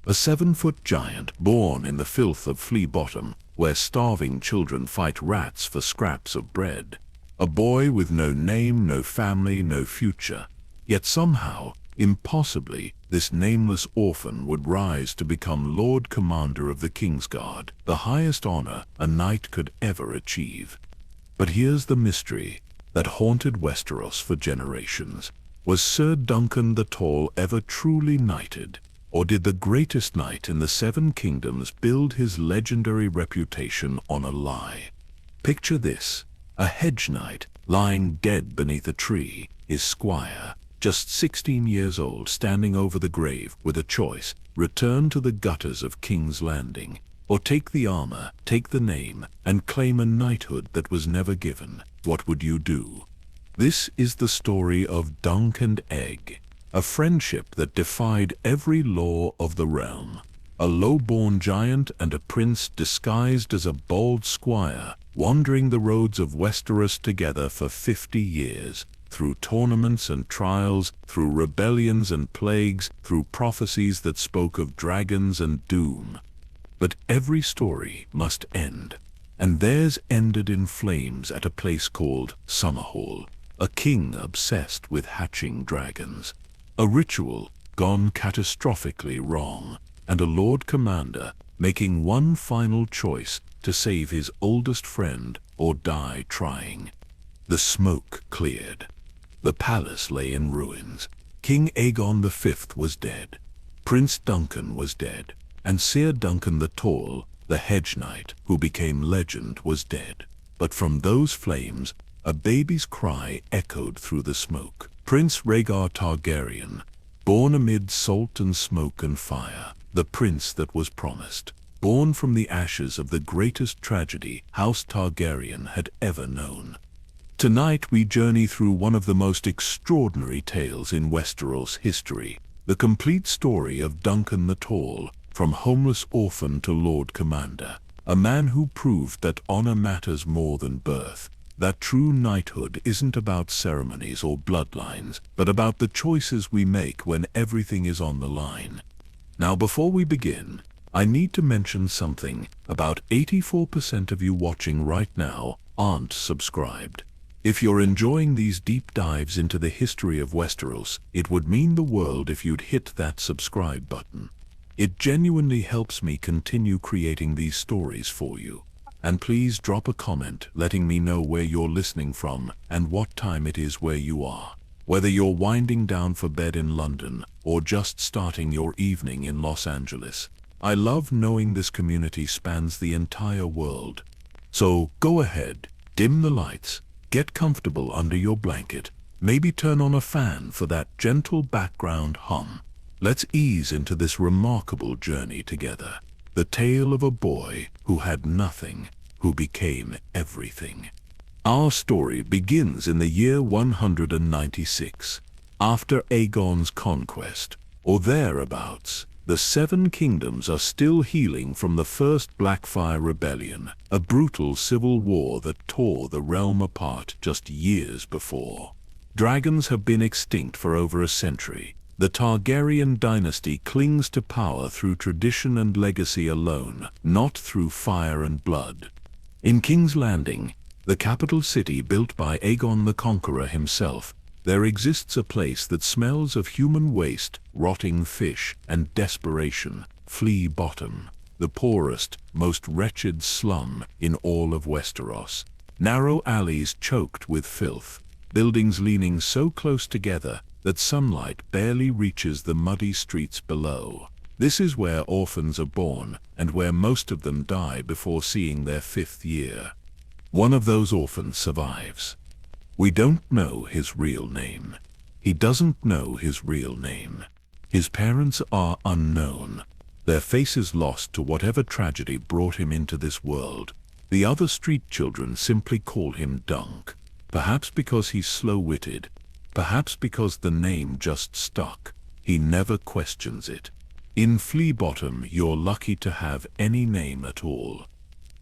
a 7-foot giant born in the filth of Flea Bottom, where starving children fight rats for scraps of bread. A boy with no name, no family, no future. Yet somehow, impossibly, this nameless orphan would rise to become Lord Commander of the Kingsguard, the highest honor a knight could ever achieve. But here's the mystery that haunted Westeros for generations. Was Ser Duncan the Tall ever truly knighted? Or did the greatest knight in the 7 kingdoms build his legendary reputation on a lie? Picture this: a hedge knight lying dead beneath a tree, his squire, just 16 years old, standing over the grave with a choice: return to the gutters of King's Landing, or take the armor, take the name, and claim a knighthood that was never given. What would you do? This is the story of Dunk and Egg, a friendship that defied every law of the realm. A low-born giant and a prince disguised as a bald squire, wandering the roads of Westeros together for 50 years, through tournaments and trials, through rebellions and plagues, through prophecies that spoke of dragons and doom. But every story must end, and theirs ended in flames at a place called Summerhall, a king obsessed with hatching dragons, a ritual gone catastrophically wrong, and a Lord Commander making one final choice to save his oldest friend or die trying. The smoke cleared. The palace lay in ruins. King Aegon V was dead. Prince Duncan was dead. And Ser Duncan the Tall, the hedge knight who became legend, was dead. But from those flames, a baby's cry echoed through the smoke. Prince Rhaegar Targaryen, born amid salt and smoke and fire, the prince that was promised, born from the ashes of the greatest tragedy House Targaryen had ever known. Tonight we journey through one of the most extraordinary tales in Westeros history, the complete story of Duncan the Tall, from homeless orphan to Lord Commander, a man who proved that honor matters more than birth, that true knighthood isn't about ceremonies or bloodlines, but about the choices we make when everything is on the line. Now, before we begin, I need to mention something. About 84% of you watching right now aren't subscribed. If you're enjoying these deep dives into the history of Westeros, it would mean the world if you'd hit that subscribe button. It genuinely helps me continue creating these stories for you. And please drop a comment letting me know where you're listening from and what time it is where you are. Whether you're winding down for bed in London or just starting your evening in Los Angeles, I love knowing this community spans the entire world. So go ahead, dim the lights, get comfortable under your blanket, maybe turn on a fan for that gentle background hum. Let's ease into this remarkable journey together. The tale of a boy who had nothing, who became everything. Our story begins in the year 196, after Aegon's conquest, or thereabouts. The 7 kingdoms are still healing from the first Blackfyre rebellion, a brutal civil war that tore the realm apart just years before. Dragons have been extinct for over a century. The Targaryen dynasty clings to power through tradition and legacy alone, not through fire and blood. In King's Landing, the capital city built by Aegon the Conqueror himself, there exists a place that smells of human waste, rotting fish, and desperation: Flea Bottom, the poorest, most wretched slum in all of Westeros. Narrow alleys choked with filth, buildings leaning so close together that sunlight barely reaches the muddy streets below. This is where orphans are born, and where most of them die before seeing their 5th year. One of those orphans survives. We don't know his real name. He doesn't know his real name. His parents are unknown, their faces lost to whatever tragedy brought him into this world. The other street children simply call him Dunk, perhaps because he's slow-witted, perhaps because the name just stuck. He never questions it. In Flea Bottom, you're lucky to have any name at all.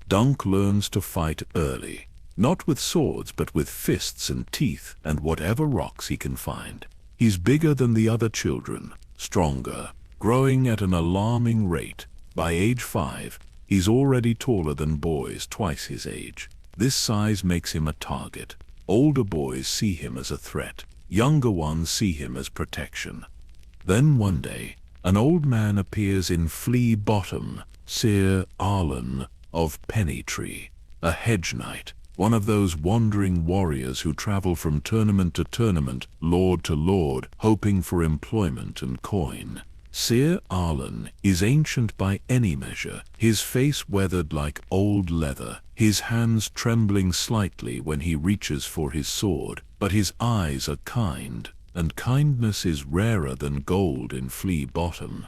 Dunk learns to fight early, not with swords but with fists and teeth and whatever rocks he can find. He's bigger than the other children, stronger, growing at an alarming rate. By age 5, he's already taller than boys twice his age. This size makes him a target. Older boys see him as a threat. Younger ones see him as protection. Then one day, an old man appears in Flea Bottom, Ser Duncan of Pennytree, a hedge knight, one of those wandering warriors who travel from tournament to tournament, lord to lord, hoping for employment and coin. Ser Duncan is ancient by any measure, his face weathered like old leather, his hands trembling slightly when he reaches for his sword, but his eyes are kind, and kindness is rarer than gold in Flea Bottom.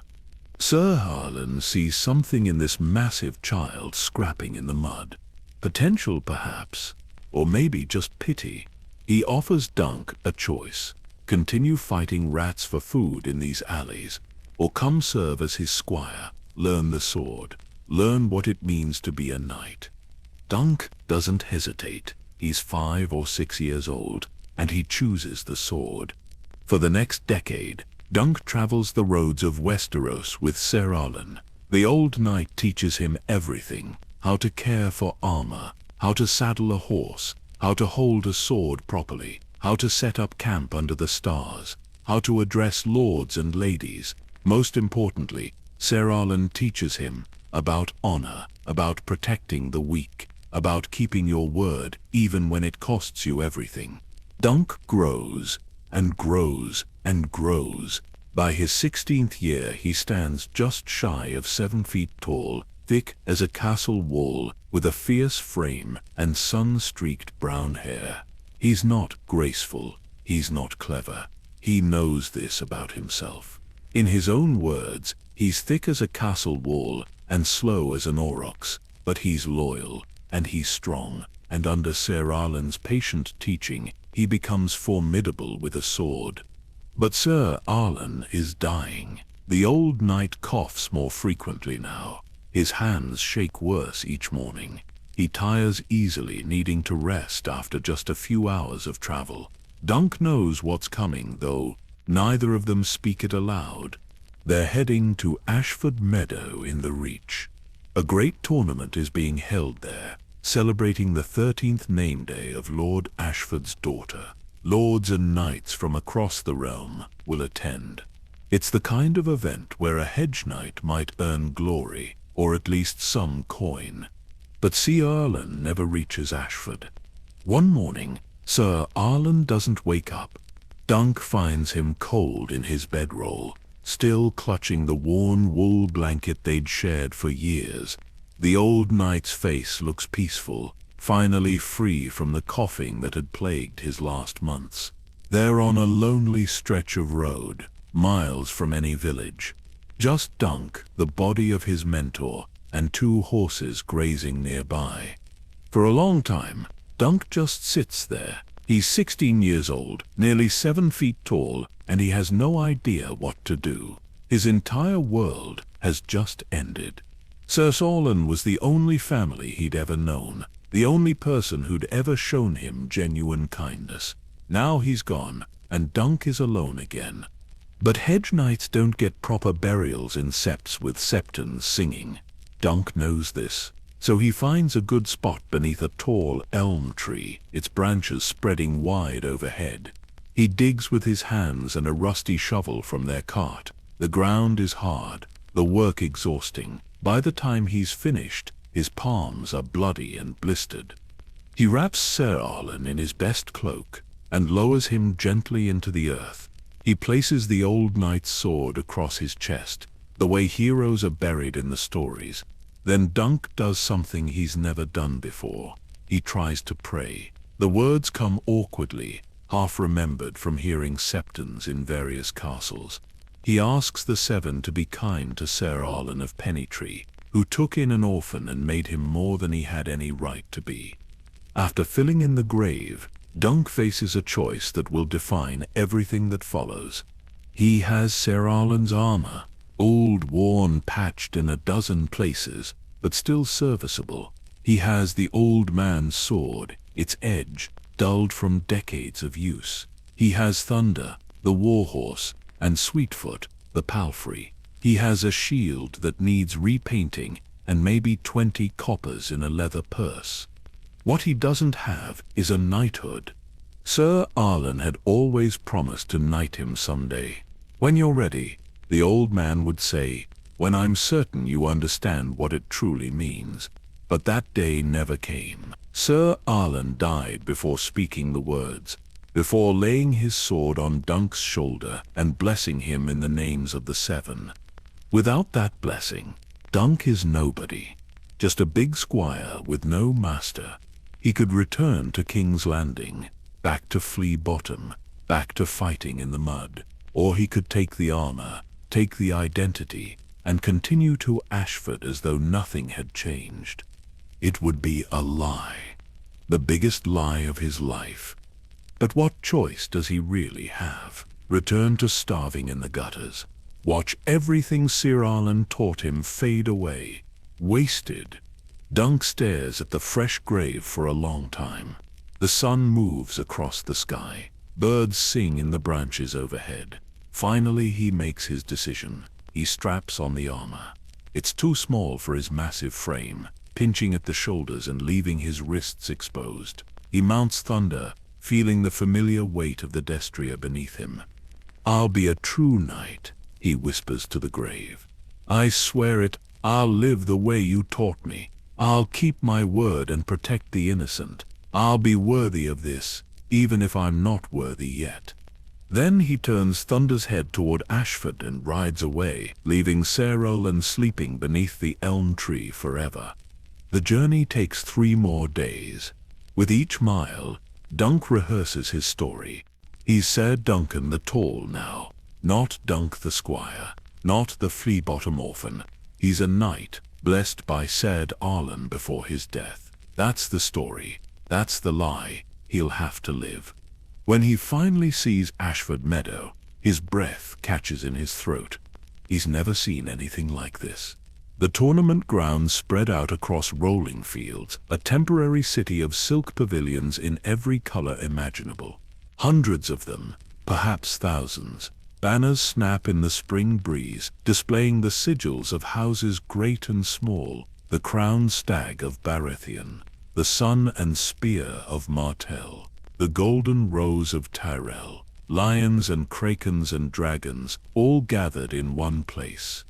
Ser Duncan sees something in this massive child scrapping in the mud. Potential, perhaps, or maybe just pity. He offers Dunk a choice: continue fighting rats for food in these alleys, or come serve as his squire, learn the sword, learn what it means to be a knight. Dunk doesn't hesitate. He's 5 or 6 years old, and he chooses the sword. For the next decade, Dunk travels the roads of Westeros with Ser Duncan. The old knight teaches him everything: how to care for armor, how to saddle a horse, how to hold a sword properly, how to set up camp under the stars, how to address lords and ladies. Most importantly, Ser Duncan teaches him about honor, about protecting the weak, about keeping your word even when it costs you everything. Dunk grows and grows and grows. By his 16th year he stands just shy of 7 feet tall, thick as a castle wall, with a fierce frame and sun-streaked brown hair. He's not graceful, he's not clever. He knows this about himself. In his own words, he's thick as a castle wall and slow as an aurochs, but he's loyal, and he's strong, and under Ser Duncan's patient teaching, he becomes formidable with a sword. But Ser Duncan is dying. The old knight coughs more frequently now. His hands shake worse each morning. He tires easily, needing to rest after just a few hours of travel. Dunk knows what's coming, though neither of them speak it aloud. They're heading to Ashford Meadow in the Reach. A great tournament is being held there, celebrating the 13th name day of Lord Ashford's daughter. Lords and knights from across the realm will attend. It's the kind of event where a hedge knight might earn glory, or at least some coin. But Ser Duncan never reaches Ashford. One morning, Ser Duncan doesn't wake up. Dunk finds him cold in his bedroll, still clutching the worn wool blanket they'd shared for years. The old knight's face looks peaceful, finally free from the coughing that had plagued his last months. They're on a lonely stretch of road, miles from any village. Just Dunk, the body of his mentor, and 2 horses grazing nearby. For a long time, Dunk just sits there. He's 16 years old, nearly 7 feet tall, and he has no idea what to do. His entire world has just ended. Ser Duncan was the only family he'd ever known, the only person who'd ever shown him genuine kindness. Now he's gone, and Dunk is alone again. But hedge knights don't get proper burials in septs with septons singing. Dunk knows this, so he finds a good spot beneath a tall elm tree, its branches spreading wide overhead. He digs with his hands and a rusty shovel from their cart. The ground is hard, the work exhausting. By the time he's finished, his palms are bloody and blistered. He wraps Ser Duncan in his best cloak and lowers him gently into the earth. He places the old knight's sword across his chest, the way heroes are buried in the stories. Then Dunk does something he's never done before. He tries to pray. The words come awkwardly, half-remembered from hearing septons in various castles. He asks the 7 to be kind to Ser Duncan of Pennytree, who took in an orphan and made him more than he had any right to be. After filling in the grave, Dunk faces a choice that will define everything that follows. He has Ser Duncan's armor, old, worn, patched in a dozen places, but still serviceable. He has the old man's sword, its edge dulled from decades of use. He has Thunder, the warhorse, and Sweetfoot, the palfrey. He has a shield that needs repainting and maybe 20 coppers in a leather purse. What he doesn't have is a knighthood. Ser Arlen had always promised to knight him someday. "When you're ready," the old man would say, "when I'm certain you understand what it truly means." But that day never came. Ser Arlen died before speaking the words, before laying his sword on Dunk's shoulder and blessing him in the names of the seven. Without that blessing, Dunk is nobody, just a big squire with no master. He could return to King's Landing, back to Flea Bottom, back to fighting in the mud, or he could take the armor, take the identity, and continue to Ashford as though nothing had changed. It would be a lie, the biggest lie of his life. But what choice does he really have? Return to starving in the gutters? Watch everything Ser Arlen taught him fade away, wasted? Dunk stares at the fresh grave for a long time. The sun moves across the sky. Birds sing in the branches overhead. Finally he makes his decision. He straps on the armor. It's too small for his massive frame, pinching at the shoulders and leaving his wrists exposed. He mounts Thunder, feeling the familiar weight of the destrier beneath him. "I'll be a true knight," he whispers to the grave. "I swear it, I'll live the way you taught me. I'll keep my word and protect the innocent. I'll be worthy of this, even if I'm not worthy yet." Then he turns Thunder's head toward Ashford and rides away, leaving Ser Arlen sleeping beneath the elm tree forever. The journey takes 3 more days. With each mile, Dunk rehearses his story. He's Ser Duncan the Tall now, not Dunk the Squire, not the Flea Bottom orphan. He's a knight, blessed by Ser Arlen before his death. That's the story. That's the lie he'll have to live. When he finally sees Ashford Meadow, his breath catches in his throat. He's never seen anything like this. The tournament grounds spread out across rolling fields, a temporary city of silk pavilions in every color imaginable. Hundreds of them, perhaps thousands. Banners snap in the spring breeze, displaying the sigils of houses great and small, the crowned stag of Baratheon, the sun and spear of Martell, the golden rose of Tyrell, lions and krakens and dragons, all gathered in one place.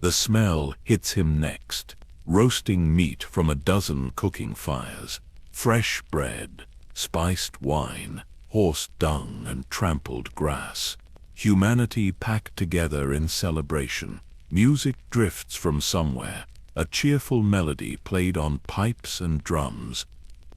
The smell hits him next. Roasting meat from a dozen cooking fires, fresh bread, spiced wine, horse dung and trampled grass. Humanity packed together in celebration. Music drifts from somewhere, a cheerful melody played on pipes and drums.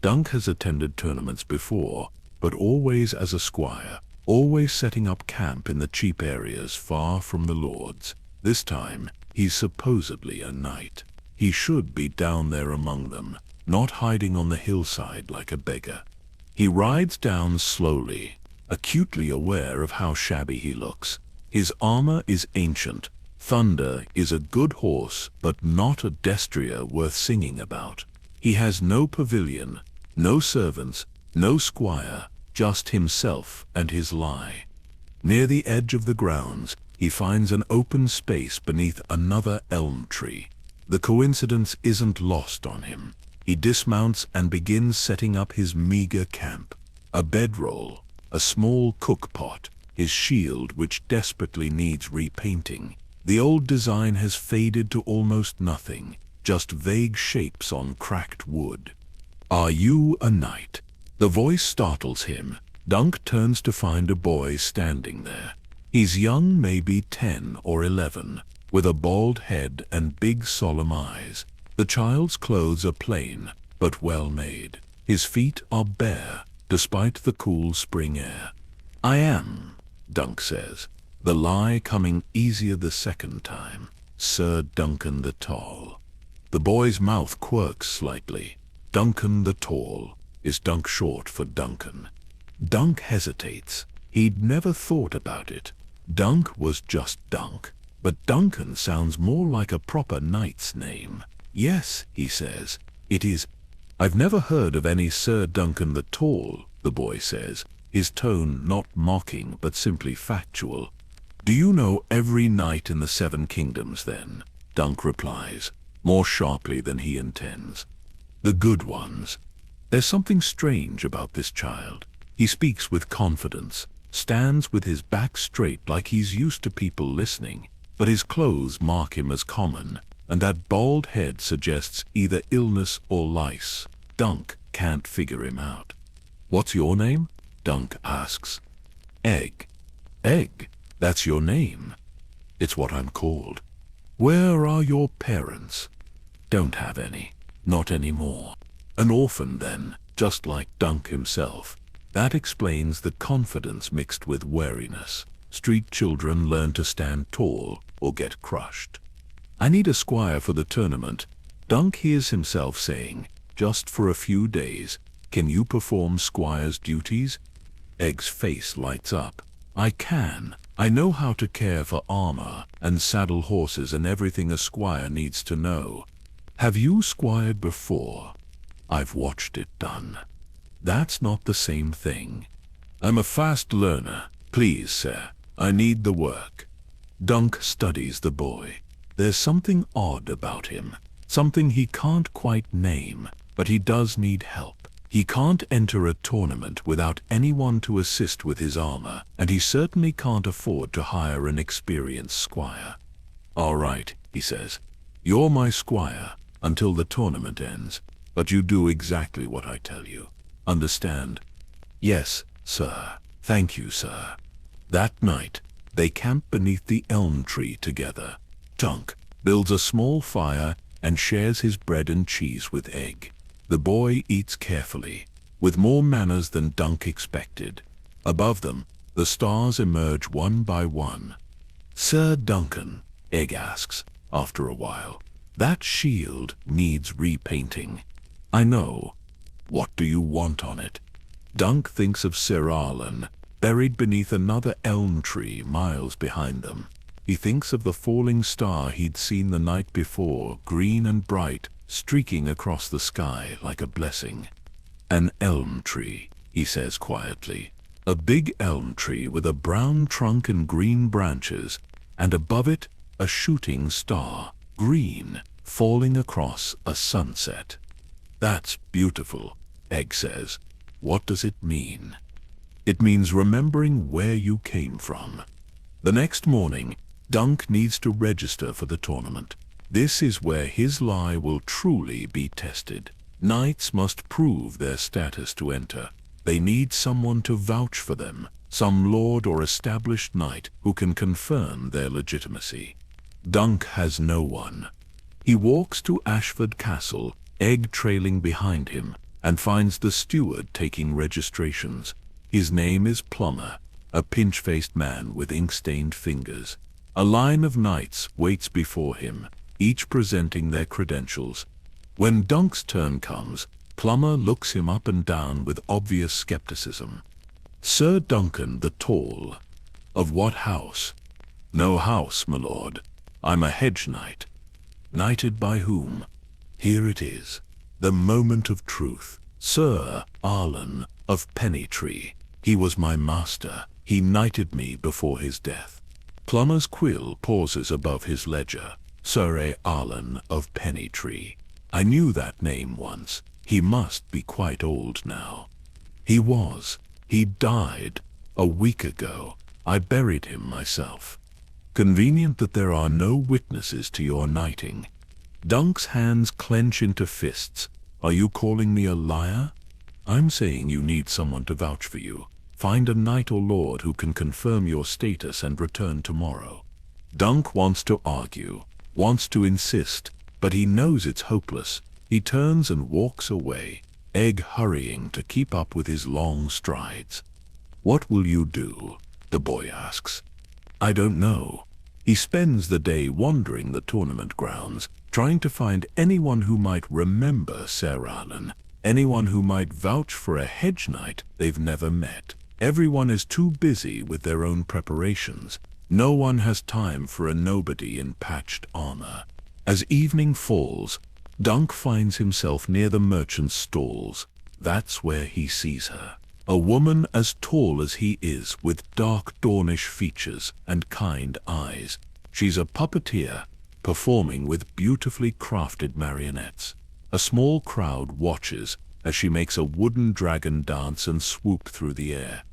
Dunk has attended tournaments before, but always as a squire, always setting up camp in the cheap areas far from the lords. This time, he's supposedly a knight. He should be down there among them, not hiding on the hillside like a beggar. He rides down slowly, acutely aware of how shabby he looks. His armor is ancient. Thunder is a good horse, but not a destrier worth singing about. He has no pavilion, no servants, no squire, just himself and his lie. Near the edge of the grounds, he finds an open space beneath another elm tree. The coincidence isn't lost on him. He dismounts and begins setting up his meager camp. A bedroll, a small cookpot, his shield which desperately needs repainting. The old design has faded to almost nothing, just vague shapes on cracked wood. "Are you a knight?" The voice startles him. Dunk turns to find a boy standing there. He's young, maybe 10 or 11, with a bald head and big solemn eyes. The child's clothes are plain, but well made. His feet are bare, despite the cool spring air. "I am," Dunk says, the lie coming easier the second time, "Ser Duncan the Tall." The boy's mouth quirks slightly. Duncan the Tall. Is Dunk short for Duncan? Dunk hesitates. He'd never thought about it. Dunk was just Dunk, but Duncan sounds more like a proper knight's name. "Yes," he says, "it is." "I've never heard of any Ser Duncan the Tall," the boy says, his tone not mocking but simply factual. Do you know every knight in the 7 kingdoms then? Dunk replies, more sharply than he intends. The good ones. There's something strange about this child. He speaks with confidence, stands with his back straight like he's used to people listening, but his clothes mark him as common, and that bald head suggests either illness or lice. Dunk can't figure him out. What's your name? Dunk asks. Egg. Egg? That's your name? It's what I'm called. Where are your parents? Don't have any. Not anymore. An orphan then, just like Dunk himself. That explains the confidence mixed with wariness. Street children learn to stand tall or get crushed. I need a squire for the tournament. Dunk hears himself saying, just for a few days. Can you perform squire's duties? Egg's face lights up. I can. I know how to care for armor and saddle horses and everything a squire needs to know. Have you squired before? I've watched it done. That's not the same thing. I'm a fast learner. Please, sir, I need the work. Dunk studies the boy. There's something odd about him, something he can't quite name, but he does need help. He can't enter a tournament without anyone to assist with his armor, and he certainly can't afford to hire an experienced squire. All right, he says. You're my squire until the tournament ends, but you do exactly what I tell you. Understand? Yes, sir. Thank you, sir. That night, they camp beneath the elm tree together. Dunk builds a small fire and shares his bread and cheese with Egg. The boy eats carefully, with more manners than Dunk expected. Above them, the stars emerge one by one. Ser Duncan, Egg asks, after a while, that shield needs repainting. I know. What do you want on it? Dunk thinks of Ser Arlen, buried beneath another elm tree miles behind them. He thinks of the falling star he'd seen the night before, green and bright, streaking across the sky like a blessing. An elm tree, he says quietly. A big elm tree with a brown trunk and green branches, and above it a shooting star, green, falling across a sunset. That's beautiful, Egg says. What does it mean? It means remembering where you came from. The next morning, Dunk needs to register for the tournament. This is where his lie will truly be tested. Knights must prove their status to enter. They need someone to vouch for them, some lord or established knight who can confirm their legitimacy. Dunk has no one. He walks to Ashford Castle, Egg trailing behind him, and finds the steward taking registrations. His name is Plumber, a pinch-faced man with ink-stained fingers. A line of knights waits before him, each presenting their credentials. When Dunk's turn comes, Plumber looks him up and down with obvious skepticism. Ser Duncan the Tall. Of what house? No house, my lord. I'm a hedge knight. Knighted by whom? Here it is. The moment of truth. Ser Arlen of Pennytree. He was my master. He knighted me before his death. Plumber's quill pauses above his ledger. Ser Arlen of Pennytree. I knew that name once. He must be quite old now. He was. He died a week ago. I buried him myself. Convenient that there are no witnesses to your knighting. Dunk's hands clench into fists. Are you calling me a liar? I'm saying you need someone to vouch for you. Find a knight or lord who can confirm your status and return tomorrow. Dunk wants to argue, wants to insist, but he knows it's hopeless. He turns and walks away, Egg hurrying to keep up with his long strides. What will you do? The boy asks. I don't know. He spends the day wandering the tournament grounds, trying to find anyone who might remember Ser Arlen, anyone who might vouch for a hedge knight they've never met. Everyone is too busy with their own preparations. No one has time for a nobody in patched armor. As evening falls, Dunk finds himself near the merchant's stalls. That's where he sees her. A woman as tall as he is, with dark Dornish features and kind eyes. She's a puppeteer, performing with beautifully crafted marionettes. A small crowd watches as she makes a wooden dragon dance and swoop through the air.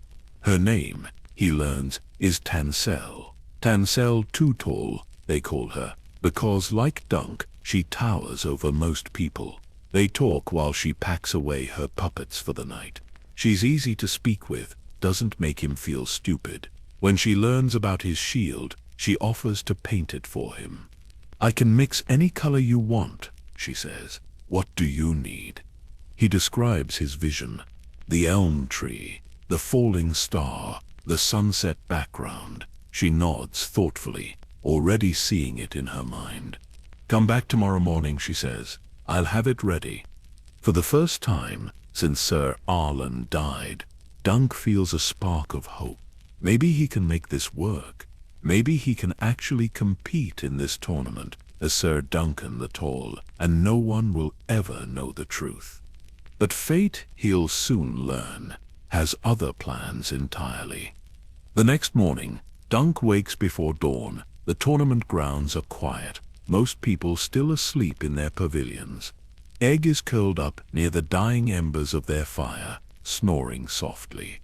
Her name, he learns, is Tansel. Tansel Too Tall, they call her, because like Dunk, she towers over most people. They talk while she packs away her puppets for the night. She's easy to speak with, doesn't make him feel stupid. When she learns about his shield, she offers to paint it for him. "I can mix any color you want," she says. "What do you need?" He describes his vision. The elm tree, the falling star, the sunset background. She nods thoughtfully, already seeing it in her mind. "Come back tomorrow morning," she says. "I'll have it ready." For the first time since Sir Arlan died, Dunk feels a spark of hope. Maybe he can make this work. Maybe he can actually compete in this tournament as Ser Duncan the Tall, and no one will ever know the truth. But fate, he'll soon learn, has other plans entirely. The next morning, Dunk wakes before dawn. The tournament grounds are quiet, most people still asleep in their pavilions. Egg is curled up near the dying embers of their fire, snoring softly.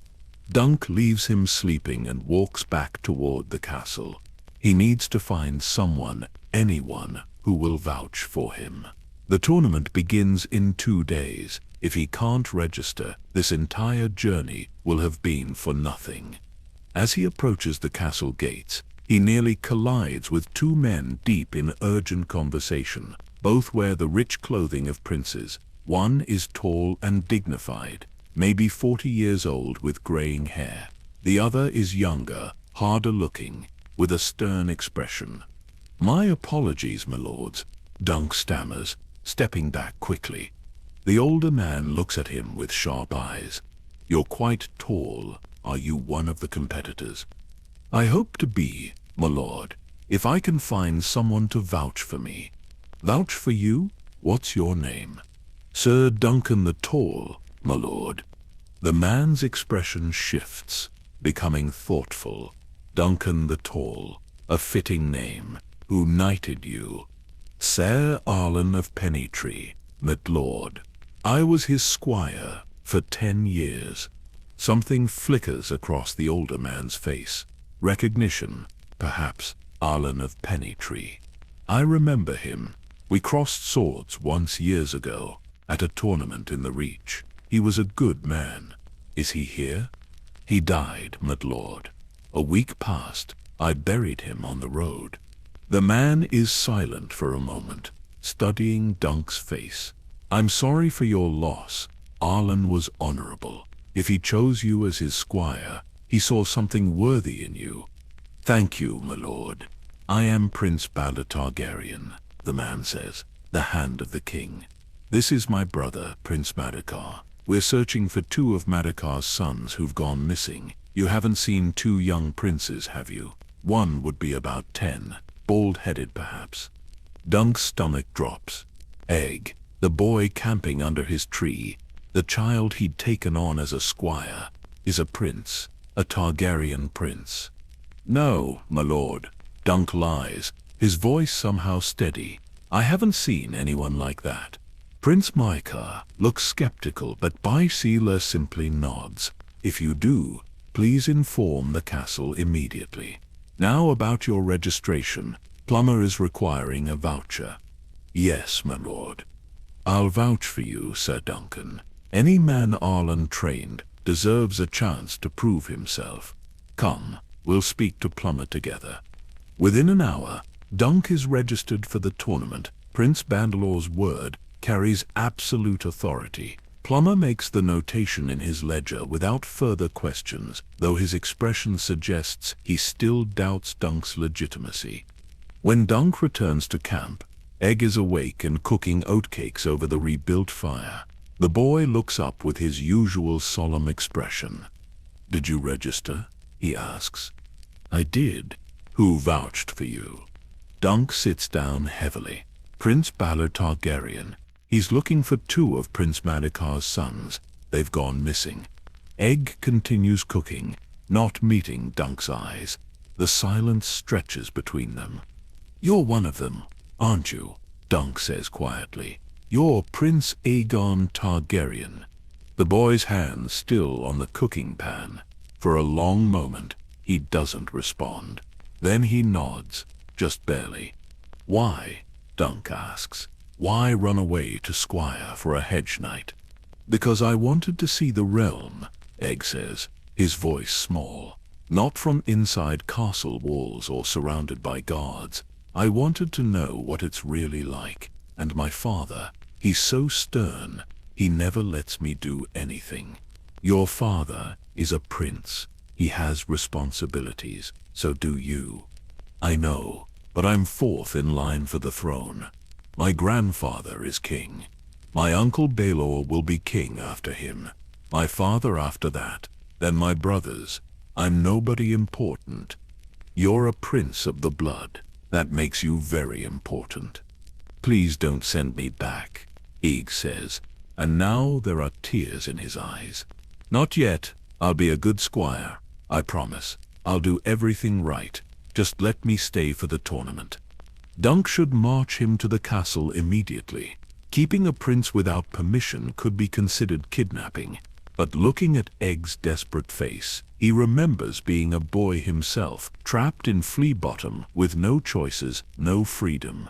Dunk leaves him sleeping and walks back toward the castle. He needs to find someone, anyone, who will vouch for him. The tournament begins in 2 days. If he can't register, this entire journey will have been for nothing. As he approaches the castle gates, he nearly collides with 2 men deep in urgent conversation. Both wear the rich clothing of princes. One is tall and dignified, maybe 40 years old with graying hair. The other is younger, harder looking, with a stern expression. "My apologies, my lords," Dunk stammers, stepping back quickly. The older man looks at him with sharp eyes. "You're quite tall. Are you one of the competitors?" "I hope to be, my lord, if I can find someone to vouch for me." "Vouch for you? What's your name?" "Ser Duncan the Tall, my lord." The man's expression shifts, becoming thoughtful. "Duncan the Tall, a fitting name. Who knighted you?" "Ser Arlan of Pennytree, my lord. I was his squire for 10 years. Something flickers across the older man's face. Recognition, perhaps. Arlan of Pennytree. "I remember him. We crossed swords once years ago, at a tournament in the Reach. He was a good man. Is he here?" "He died, my lord. A week passed. I buried him on the road." The man is silent for a moment, studying Dunk's face. "I'm sorry for your loss. Arlan was honorable. If he chose you as his squire, he saw something worthy in you." "Thank you, my lord. I am Prince Baelor Targaryen," the man says, the hand of the king. "This is my brother, Prince Madakar. We're searching for 2 of Madakar's sons who've gone missing. You haven't seen 2 young princes, have you? One would be about 10, bald-headed perhaps." Dunk's stomach drops. Egg, the boy camping under his tree, the child he'd taken on as a squire, is a prince, a Targaryen prince. "No, my lord." Dunk lies, his voice somehow steady. "I haven't seen anyone like that." Prince Maekar looks skeptical, but Baisila simply nods. "If you do, please inform the castle immediately. Now about your registration. Plumber is requiring a voucher." "Yes, my lord." "I'll vouch for you, Sir Duncan. Any man Arlan trained deserves a chance to prove himself. Come, we'll speak to Plumber together." Within an hour, Dunk is registered for the tournament. Prince Bandalor's word carries absolute authority. Plumber makes the notation in his ledger without further questions, though his expression suggests he still doubts Dunk's legitimacy. When Dunk returns to camp, Egg is awake and cooking oatcakes over the rebuilt fire. The boy looks up with his usual solemn expression. "Did you register?" he asks. "I did." "Who vouched for you?" Dunk sits down heavily. "Prince Baelor Targaryen. He's looking for 2 of Prince Madakar's sons. They've gone missing." Egg continues cooking, not meeting Dunk's eyes. The silence stretches between them. "You're one of them, aren't you?" Dunk says quietly. "You're Prince Aegon Targaryen." The boy's hand still on the cooking pan. For a long moment, he doesn't respond. Then he nods, just barely. "Why?" Dunk asks. "Why run away to Squire for a hedge night?" "Because I wanted to see the realm," Egg says, his voice small. "Not from inside castle walls or surrounded by guards. I wanted to know what it's really like. And my father, he's so stern, he never lets me do anything. Your father is a prince. He has responsibilities, so do you." "I know, but I'm fourth in line for the throne. My grandfather is king. My uncle Baelor will be king after him. My father after that, then my brothers. I'm nobody important. You're a prince of the blood. That makes you very important. Please don't send me back," Egg says, and now there are tears in his eyes. "Not yet. I'll be a good squire. I promise. I'll do everything right. Just let me stay for the tournament." Dunk should march him to the castle immediately. Keeping a prince without permission could be considered kidnapping. But looking at Egg's desperate face, he remembers being a boy himself, trapped in Flea Bottom with no choices, no freedom.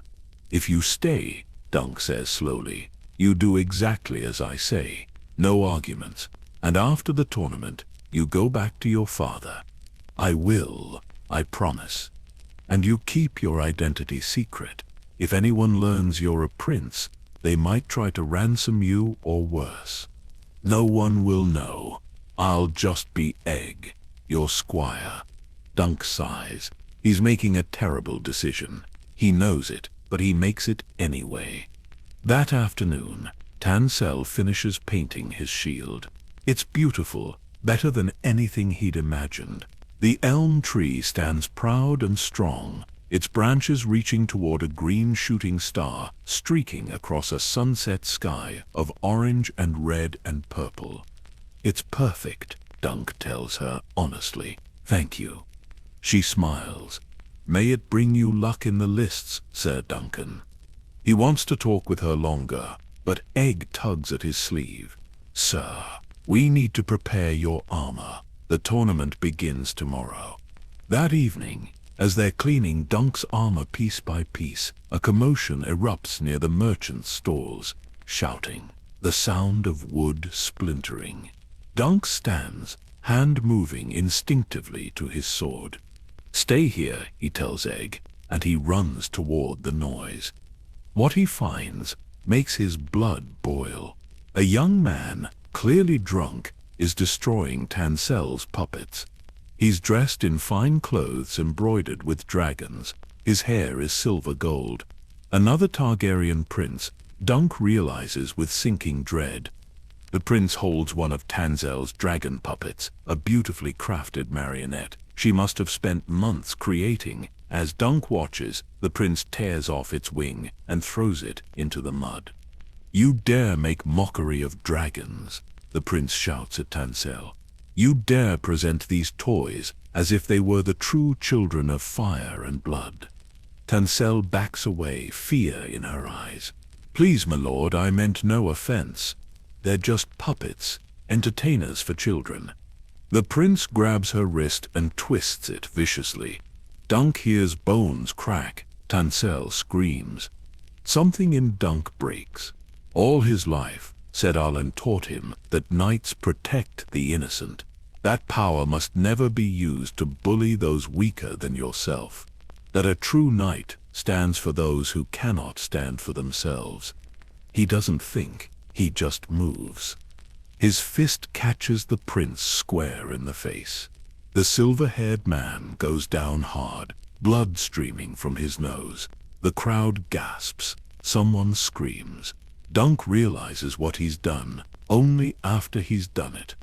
"If you stay," Dunk says slowly, "you do exactly as I say. No arguments. And after the tournament, you go back to your father." "I will, I promise. And you keep your identity secret. If anyone learns you're a prince, they might try to ransom you or worse. No one will know. I'll just be Egg, your squire." Dunk sighs. He's making a terrible decision. He knows it, but he makes it anyway. That afternoon, Tansel finishes painting his shield. It's beautiful, better than anything he'd imagined. The elm tree stands proud and strong, its branches reaching toward a green shooting star, streaking across a sunset sky of orange and red and purple. "It's perfect," Dunk tells her honestly. "Thank you." She smiles. "May it bring you luck in the lists, Ser Duncan." He wants to talk with her longer, but Egg tugs at his sleeve. "Sir, we need to prepare your armor. The tournament begins tomorrow." That evening, as they're cleaning Dunk's armor piece by piece, a commotion erupts near the merchant's stalls. Shouting, the sound of wood splintering. Dunk stands, hand moving instinctively to his sword. "Stay here," he tells Egg, and he runs toward the noise. What he finds makes his blood boil. A young man, clearly drunk, is destroying Tansel's puppets. He's dressed in fine clothes embroidered with dragons. His hair is silver gold. Another Targaryen prince, Dunk realizes with sinking dread. The prince holds one of Tansel's dragon puppets, a beautifully crafted marionette she must have spent months creating. As Dunk watches, the prince tears off its wing and throws it into the mud. "You dare make mockery of dragons," the prince shouts at Tansel. "You dare present these toys as if they were the true children of fire and blood." Tansel backs away, fear in her eyes. "Please, my lord, I meant no offense. They're just puppets, entertainers for children." The prince grabs her wrist and twists it viciously. Dunk hears bones crack. Tansel screams. Something in Dunk breaks. All his life, Ser Duncan taught him that knights protect the innocent. That power must never be used to bully those weaker than yourself. That a true knight stands for those who cannot stand for themselves. He doesn't think, he just moves. His fist catches the prince square in the face. The silver-haired man goes down hard, blood streaming from his nose. The crowd gasps. Someone screams. Dunk realizes what he's done, only after he's done it.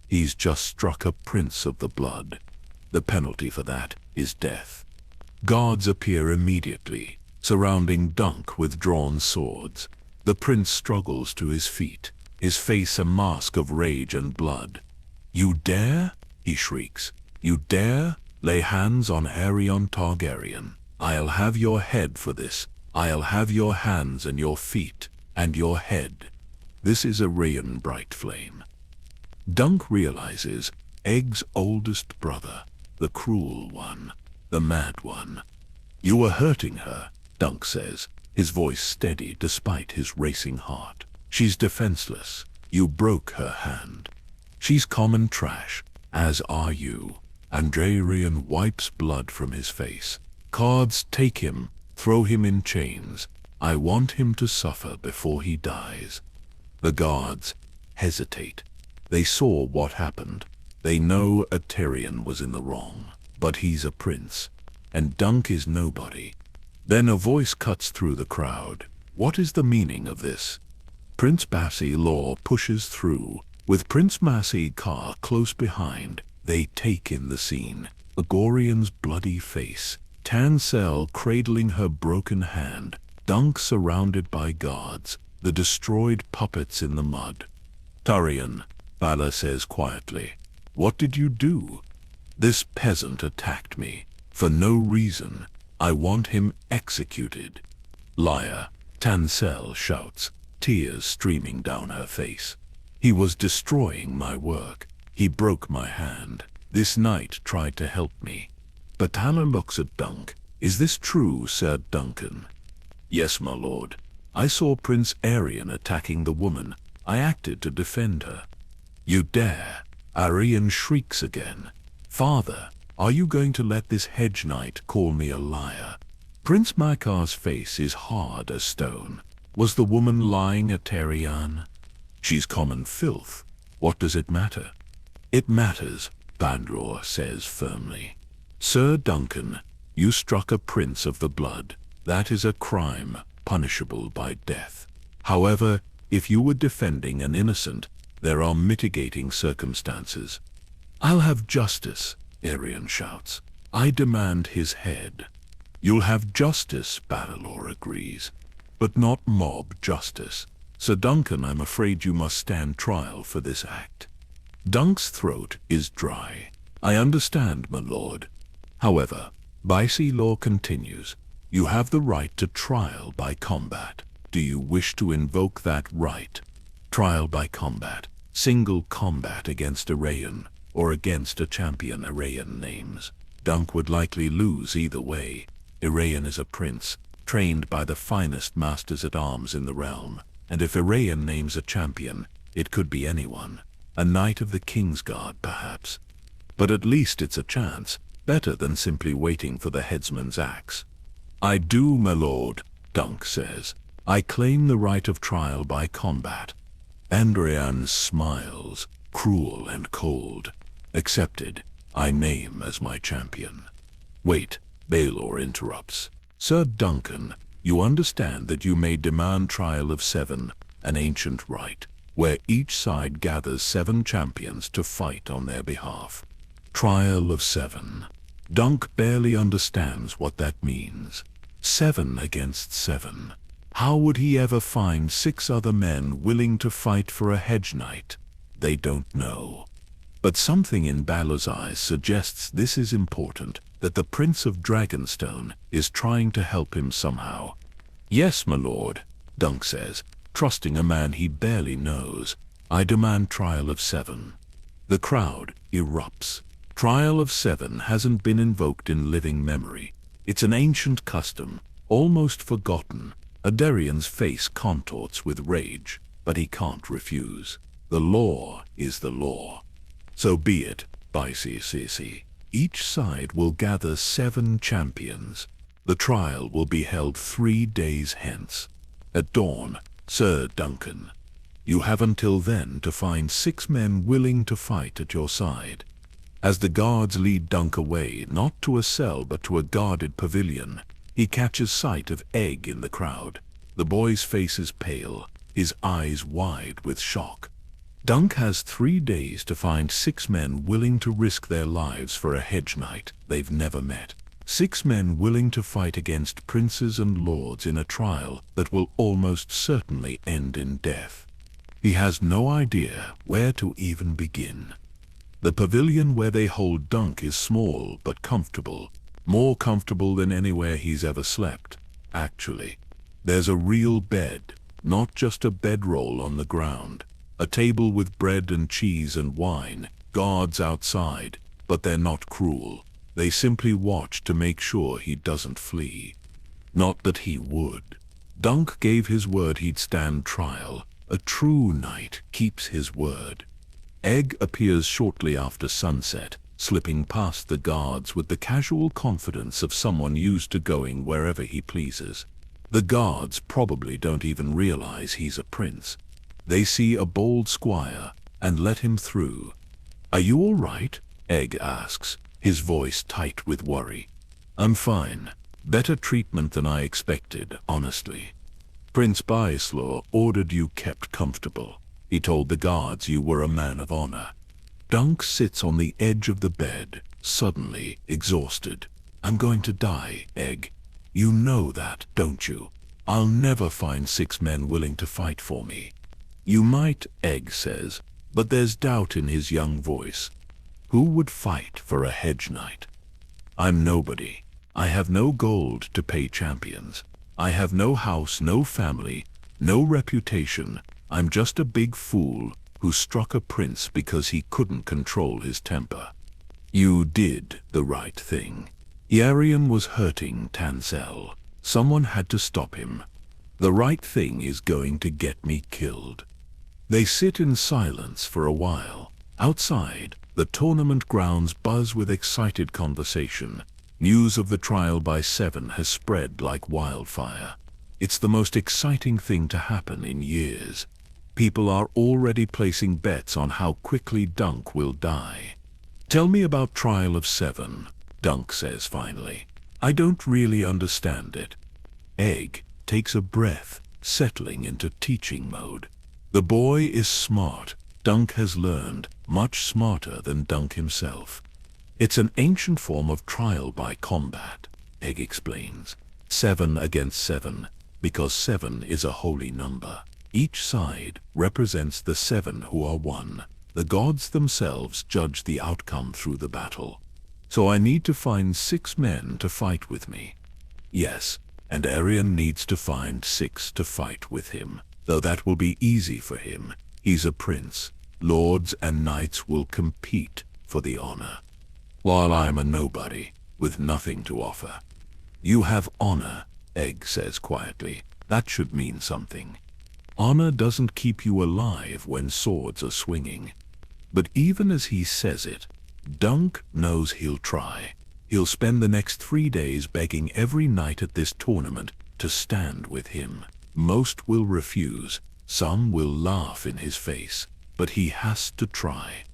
He's just struck a prince of the blood. The penalty for that is death. Guards appear immediately, surrounding Dunk with drawn swords. The prince struggles to his feet, his face a mask of rage and blood. "You dare?" he shrieks. "You dare lay hands on Aegon Targaryen? I'll have your head for this. I'll have your hands and your feet, and your head." This is Aegon Bright Flame. Dunk realizes Egg's oldest brother, the cruel one, the mad one. "You were hurting her," Dunk says, his voice steady despite his racing heart. "She's defenseless. You broke her hand. She's common trash, as are you." Andrearian wipes blood from his face. "Cards, take him, throw him in chains. I want him to suffer before he dies." The guards hesitate. They saw what happened. They know a Tyrion was in the wrong, but he's a prince, and Dunk is nobody. Then a voice cuts through the crowd. "What is the meaning of this?" Prince Bassi Law pushes through. With Prince Massey Carr close behind, they take in the scene. Agorion's bloody face, Tansel cradling her broken hand, Dunk surrounded by guards, the destroyed puppets in the mud. "Tyrion," Bala says quietly, "what did you do?" "This peasant attacked me, for no reason. I want him executed." "Liar," Tansel shouts, tears streaming down her face. "He was destroying my work. He broke my hand. This knight tried to help me." Battala looks at Dunk. "Is this true, Ser Duncan?" "Yes, my lord. I saw Prince Aerion attacking the woman. I acted to defend her." "You dare?" Aerion shrieks again. "Father, are you going to let this Hedge knight call me a liar?" Prince Makar's face is hard as stone. Was the woman lying at Aerion? "She's common filth. What does it matter?" "It matters," Bandor says firmly. "Ser Duncan, you struck a prince of the blood. That is a crime, punishable by death. However, if you were defending an innocent, there are mitigating circumstances." "I'll have justice," Aerion shouts. "I demand his head." "You'll have justice," Badalor agrees, "but not mob justice. Sir Duncan, I'm afraid you must stand trial for this act." Dunk's throat is dry. "I understand, my lord. However," Bicey Law continues, "you have the right to trial by combat. Do you wish to invoke that right?" Trial by combat. Single combat against Aegon, or against a champion Aegon names. Dunk would likely lose either way. Aegon is a prince, trained by the finest masters-at-arms in the realm, and if Aegon names a champion, it could be anyone. A knight of the Kingsguard, perhaps. But at least it's a chance, better than simply waiting for the headsman's axe. "I do, my lord," Dunk says. "I claim the right of trial by combat." Andrian smiles, cruel and cold. "Accepted. I name as my champion." "Wait," Baelor interrupts. "Sir Duncan, you understand that you may demand trial of 7, an ancient right, where each side gathers 7 champions to fight on their behalf." Trial of 7. Dunk barely understands what that means. 7 against 7. How would he ever find 6 other men willing to fight for a Hedge knight? They don't know. But something in Balor's eyes suggests this is important, that the Prince of Dragonstone is trying to help him somehow. "Yes, my lord," Dunk says, trusting a man he barely knows. "I demand trial of 7. The crowd erupts. Trial of 7 hasn't been invoked in living memory. It's an ancient custom, almost forgotten. Aderion's face contorts with rage, but he can't refuse. The law is the law. "So be it," Bicey Sisi. "Each side will gather 7 champions. The trial will be held 3 days hence. At dawn, Sir Duncan. You have until then to find 6 men willing to fight at your side." As the guards lead Dunk away, not to a cell but to a guarded pavilion, he catches sight of Egg in the crowd. The boy's face is pale, his eyes wide with shock. Dunk has 3 days to find 6 men willing to risk their lives for a Hedge knight they've never met. 6 men willing to fight against princes and lords in a trial that will almost certainly end in death. He has no idea where to even begin. The pavilion where they hold Dunk is small but comfortable. More comfortable than anywhere he's ever slept, actually. There's a real bed, not just a bedroll on the ground. A table with bread and cheese and wine, guards outside, but they're not cruel. They simply watch to make sure he doesn't flee. Not that he would. Dunk gave his word he'd stand trial. A true knight keeps his word. Egg appears shortly after sunset, slipping past the guards with the casual confidence of someone used to going wherever he pleases. The guards probably don't even realize he's a prince. They see a bold squire and let him through. "Are you all right?" Egg asks, his voice tight with worry. "I'm fine. Better treatment than I expected, honestly. Prince Baislaw ordered you kept comfortable. He told the guards you were a man of honor." Dunk sits on the edge of the bed, suddenly exhausted. "I'm going to die, Egg. You know that, don't you? I'll never find 6 men willing to fight for me." "You might," Egg says, but there's doubt in his young voice. "Who would fight for a hedge knight? I'm nobody. I have no gold to pay champions. I have no house, no family, no reputation. I'm just a big fool who struck a prince because he couldn't control his temper." "You did the right thing. Yarion was hurting Tansel. Someone had to stop him. The right thing is going to get me killed." They sit in silence for a while. Outside, the tournament grounds buzz with excited conversation. News of the trial by 7 has spread like wildfire. It's the most exciting thing to happen in years. People are already placing bets on how quickly Dunk will die. "Tell me about Trial of 7, Dunk says finally. "I don't really understand it." Egg takes a breath, settling into teaching mode. The boy is smart. Dunk has learned, much smarter than Dunk himself. "It's an ancient form of trial by combat," Egg explains. 7 against 7, because 7 is a holy number. Each side represents the 7 who are one. The gods themselves judge the outcome through the battle. So I need to find 6 men to fight with me. Yes, and Aegon needs to find 6 to fight with him, though that will be easy for him. He's a prince. Lords and knights will compete for the honor, while I'm a nobody with nothing to offer. "You have honor," Egg says quietly. "That should mean something. Honor doesn't keep you alive when swords are swinging." But even as he says it, Dunk knows he'll try. He'll spend the next 3 days begging every knight at this tournament to stand with him. Most will refuse, some will laugh in his face, but he has to try.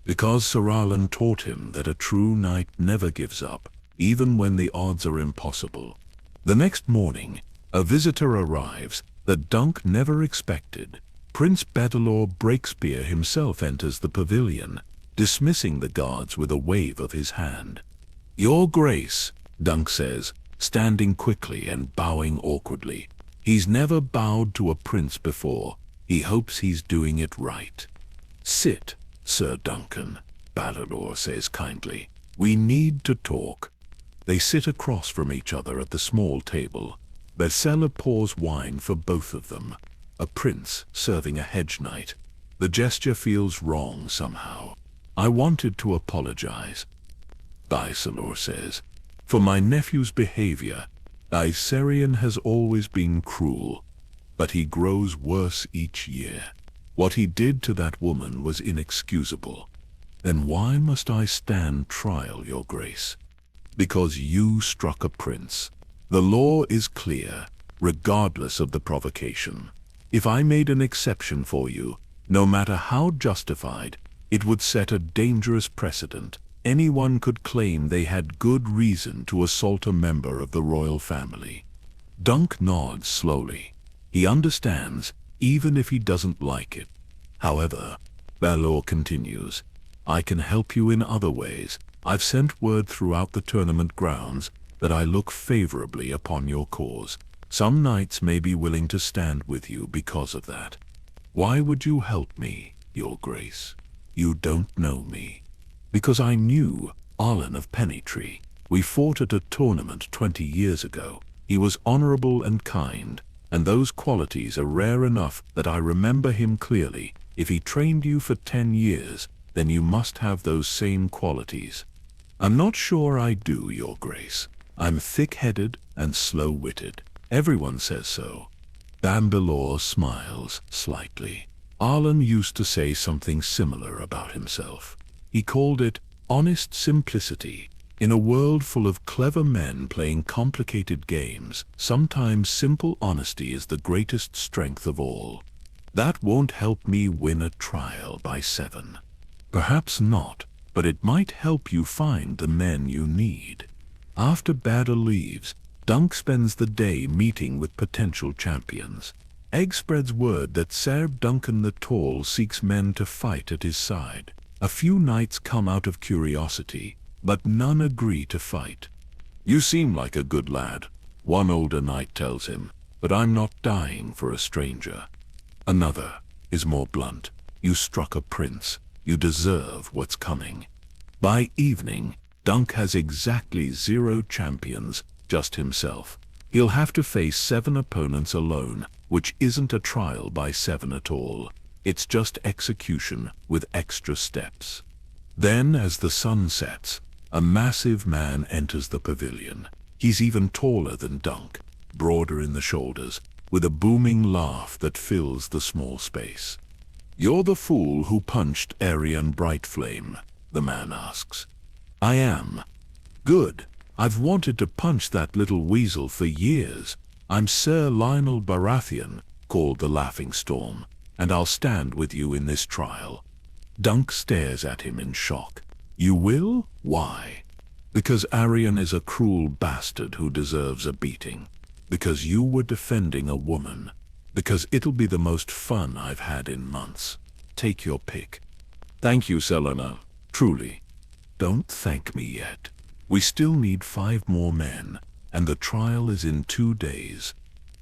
Because Ser taught him that a true knight never gives up, even when the odds are impossible. The next morning, a visitor arrives that Dunk never expected. Prince Badalor Breakspear himself enters the pavilion, dismissing the guards with a wave of his hand. "Your Grace," Dunk says, standing quickly and bowing awkwardly. He's never bowed to a prince before. He hopes he's doing it right. "Sit, Ser Duncan," Badalor says kindly. "We need to talk." They sit across from each other at the small table. Bestseller pours wine for both of them. A prince serving a hedge knight. The gesture feels wrong somehow. "I wanted to apologize," Bestseller says, "for my nephew's behavior. Iserion has always been cruel, but he grows worse each year. What he did to that woman was inexcusable. Then why must I stand trial, Your Grace? Because you struck a prince. The law is clear, regardless of the provocation. If I made an exception for you, no matter how justified, it would set a dangerous precedent. Anyone could claim they had good reason to assault a member of the royal family." Dunk nods slowly. He understands, even if he doesn't like it. "However," Balor continues, "I can help you in other ways. I've sent word throughout the tournament grounds that I look favorably upon your cause. Some knights may be willing to stand with you because of that. Why would you help me, Your Grace? You don't know me." Because I knew Arlen of Pennytree. We fought at a tournament 20 years ago. He was honorable and kind, and those qualities are rare enough that I remember him clearly. If he trained you for 10 years, then you must have those same qualities. I'm not sure I do, Your Grace. I'm thick-headed and slow-witted. Everyone says so. Bambilor smiles slightly. Arlen used to say something similar about himself. He called it honest simplicity. In a world full of clever men playing complicated games, sometimes simple honesty is the greatest strength of all. That won't help me win a trial by 7. Perhaps not, but it might help you find the men you need. After Badder leaves, Dunk spends the day meeting with potential champions. Egg spreads word that Ser Duncan the Tall seeks men to fight at his side. A few knights come out of curiosity, but none agree to fight. You seem like a good lad, one older knight tells him, but I'm not dying for a stranger. Another is more blunt. You struck a prince. You deserve what's coming. By evening, Dunk has exactly 0 champions, just himself. He'll have to face 7 opponents alone, which isn't a trial by 7 at all. It's just execution with extra steps. Then, as the sun sets, a massive man enters the pavilion. He's even taller than Dunk, broader in the shoulders, with a booming laugh that fills the small space. "You're the fool who punched Aegon Brightflame?" the man asks. "I am." "Good. I've wanted to punch that little weasel for years. I'm Sir Lionel Baratheon, called the Laughing Storm, and I'll stand with you in this trial." Dunk stares at him in shock. "You will? Why?" "Because Aegon is a cruel bastard who deserves a beating. Because you were defending a woman. Because it'll be the most fun I've had in months. Take your pick." "Thank you, Selena. Truly." "Don't thank me yet. We still need 5 more men, and the trial is in 2 days."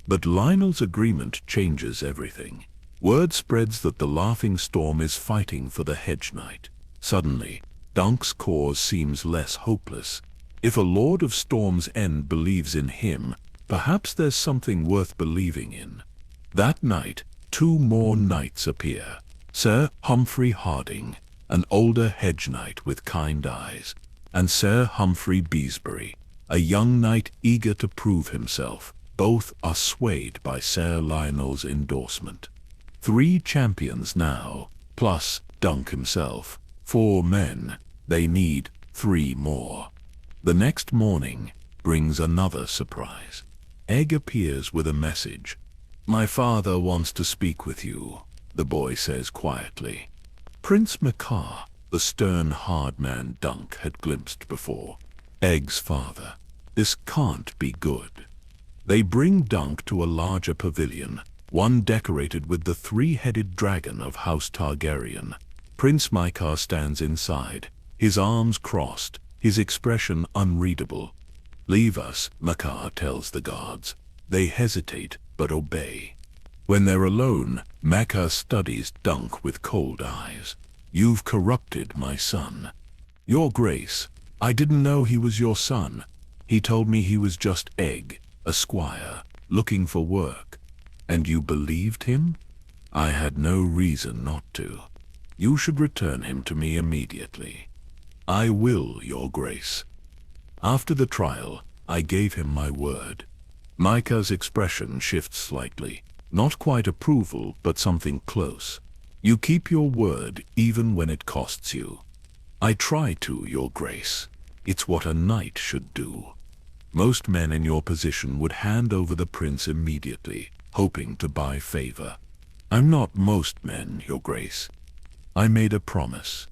But Lionel's agreement changes everything. Word spreads that the Laughing Storm is fighting for the Hedge Knight. Suddenly, Dunk's cause seems less hopeless. If a Lord of Storm's End believes in him, perhaps there's something worth believing in. That night, 2 more knights appear. Sir Humphrey Harding, an older hedge knight with kind eyes, and Sir Humphrey Beesbury, a young knight eager to prove himself. Both are swayed by Sir Lionel's endorsement. 3 champions now, plus Dunk himself. 4 men. They need 3 more. The next morning brings another surprise. Egg appears with a message. "My father wants to speak with you," the boy says quietly. Prince Makar, the stern, hard man Dunk had glimpsed before. Egg's father. This can't be good. They bring Dunk to a larger pavilion, one decorated with the 3-headed dragon of House Targaryen. Prince Makar stands inside, his arms crossed, his expression unreadable. "Leave us," Makar tells the guards. They hesitate, but obey. When they're alone, Makar studies Dunk with cold eyes. "You've corrupted my son." "Your Grace, I didn't know he was your son. He told me he was just Egg, a squire, looking for work." "And you believed him?" "I had no reason not to." "You should return him to me immediately." "I will, Your Grace." After the trial, I gave him my word. Makar's expression shifts slightly. Not quite approval, but something close. "You keep your word even when it costs you." "I try to, Your Grace. It's what a knight should do." Most men in your position would hand over the prince immediately, hoping to buy favor. "I'm not most men, Your Grace. I made a promise."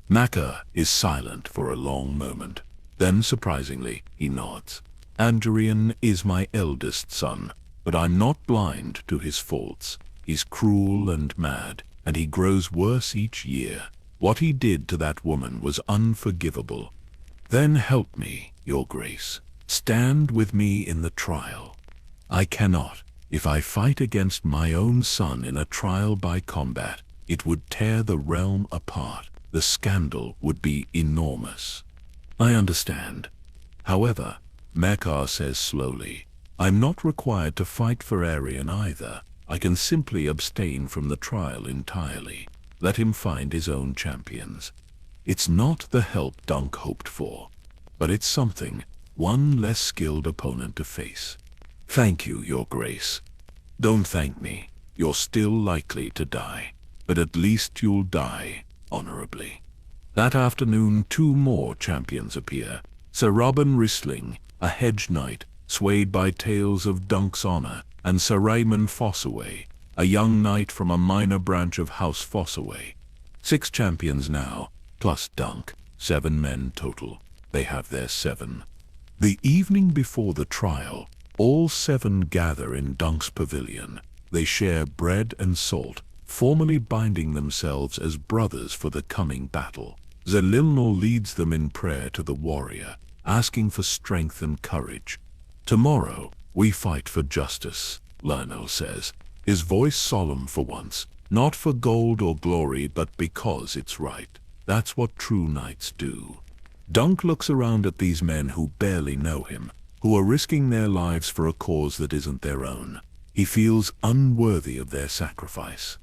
Makar is silent for a long moment. Then, surprisingly, he nods. "Andrian is my eldest son, but I'm not blind to his faults. He's cruel and mad, and he grows worse each year. What he did to that woman was unforgivable. Then help me, Your Grace. Stand with me in the trial." "I cannot. If I fight against my own son in a trial by combat, it would tear the realm apart." the scandal would be enormous. I understand. However, Mekar says slowly, I'm not required to fight for Aerion either. I can simply abstain from the trial entirely. Let him find his own champions. It's not the help Dunk hoped for, but it's something, one less skilled opponent to face. Thank you, Your Grace. Don't thank me. You're still likely to die, but at least you'll die honorably. That afternoon, 2 more champions appear. Sir Robin Ristling, a hedge knight, swayed by tales of Dunk's honor, and Sir Raymond Fossaway, a young knight from a minor branch of House Fossaway. 6 champions now, plus Dunk, 7 men total. They have their 7. The evening before the trial, all 7 gather in Dunk's pavilion. They share bread and salt, formally binding themselves as brothers for the coming battle. Zelilnor leads them in prayer to the warrior, asking for strength and courage. Tomorrow, we fight for justice, Lionel says, his voice solemn for once, not for gold or glory, but because it's right. That's what true knights do. Dunk looks around at these men who barely know him, who are risking their lives for a cause that isn't their own. He feels unworthy of their sacrifice.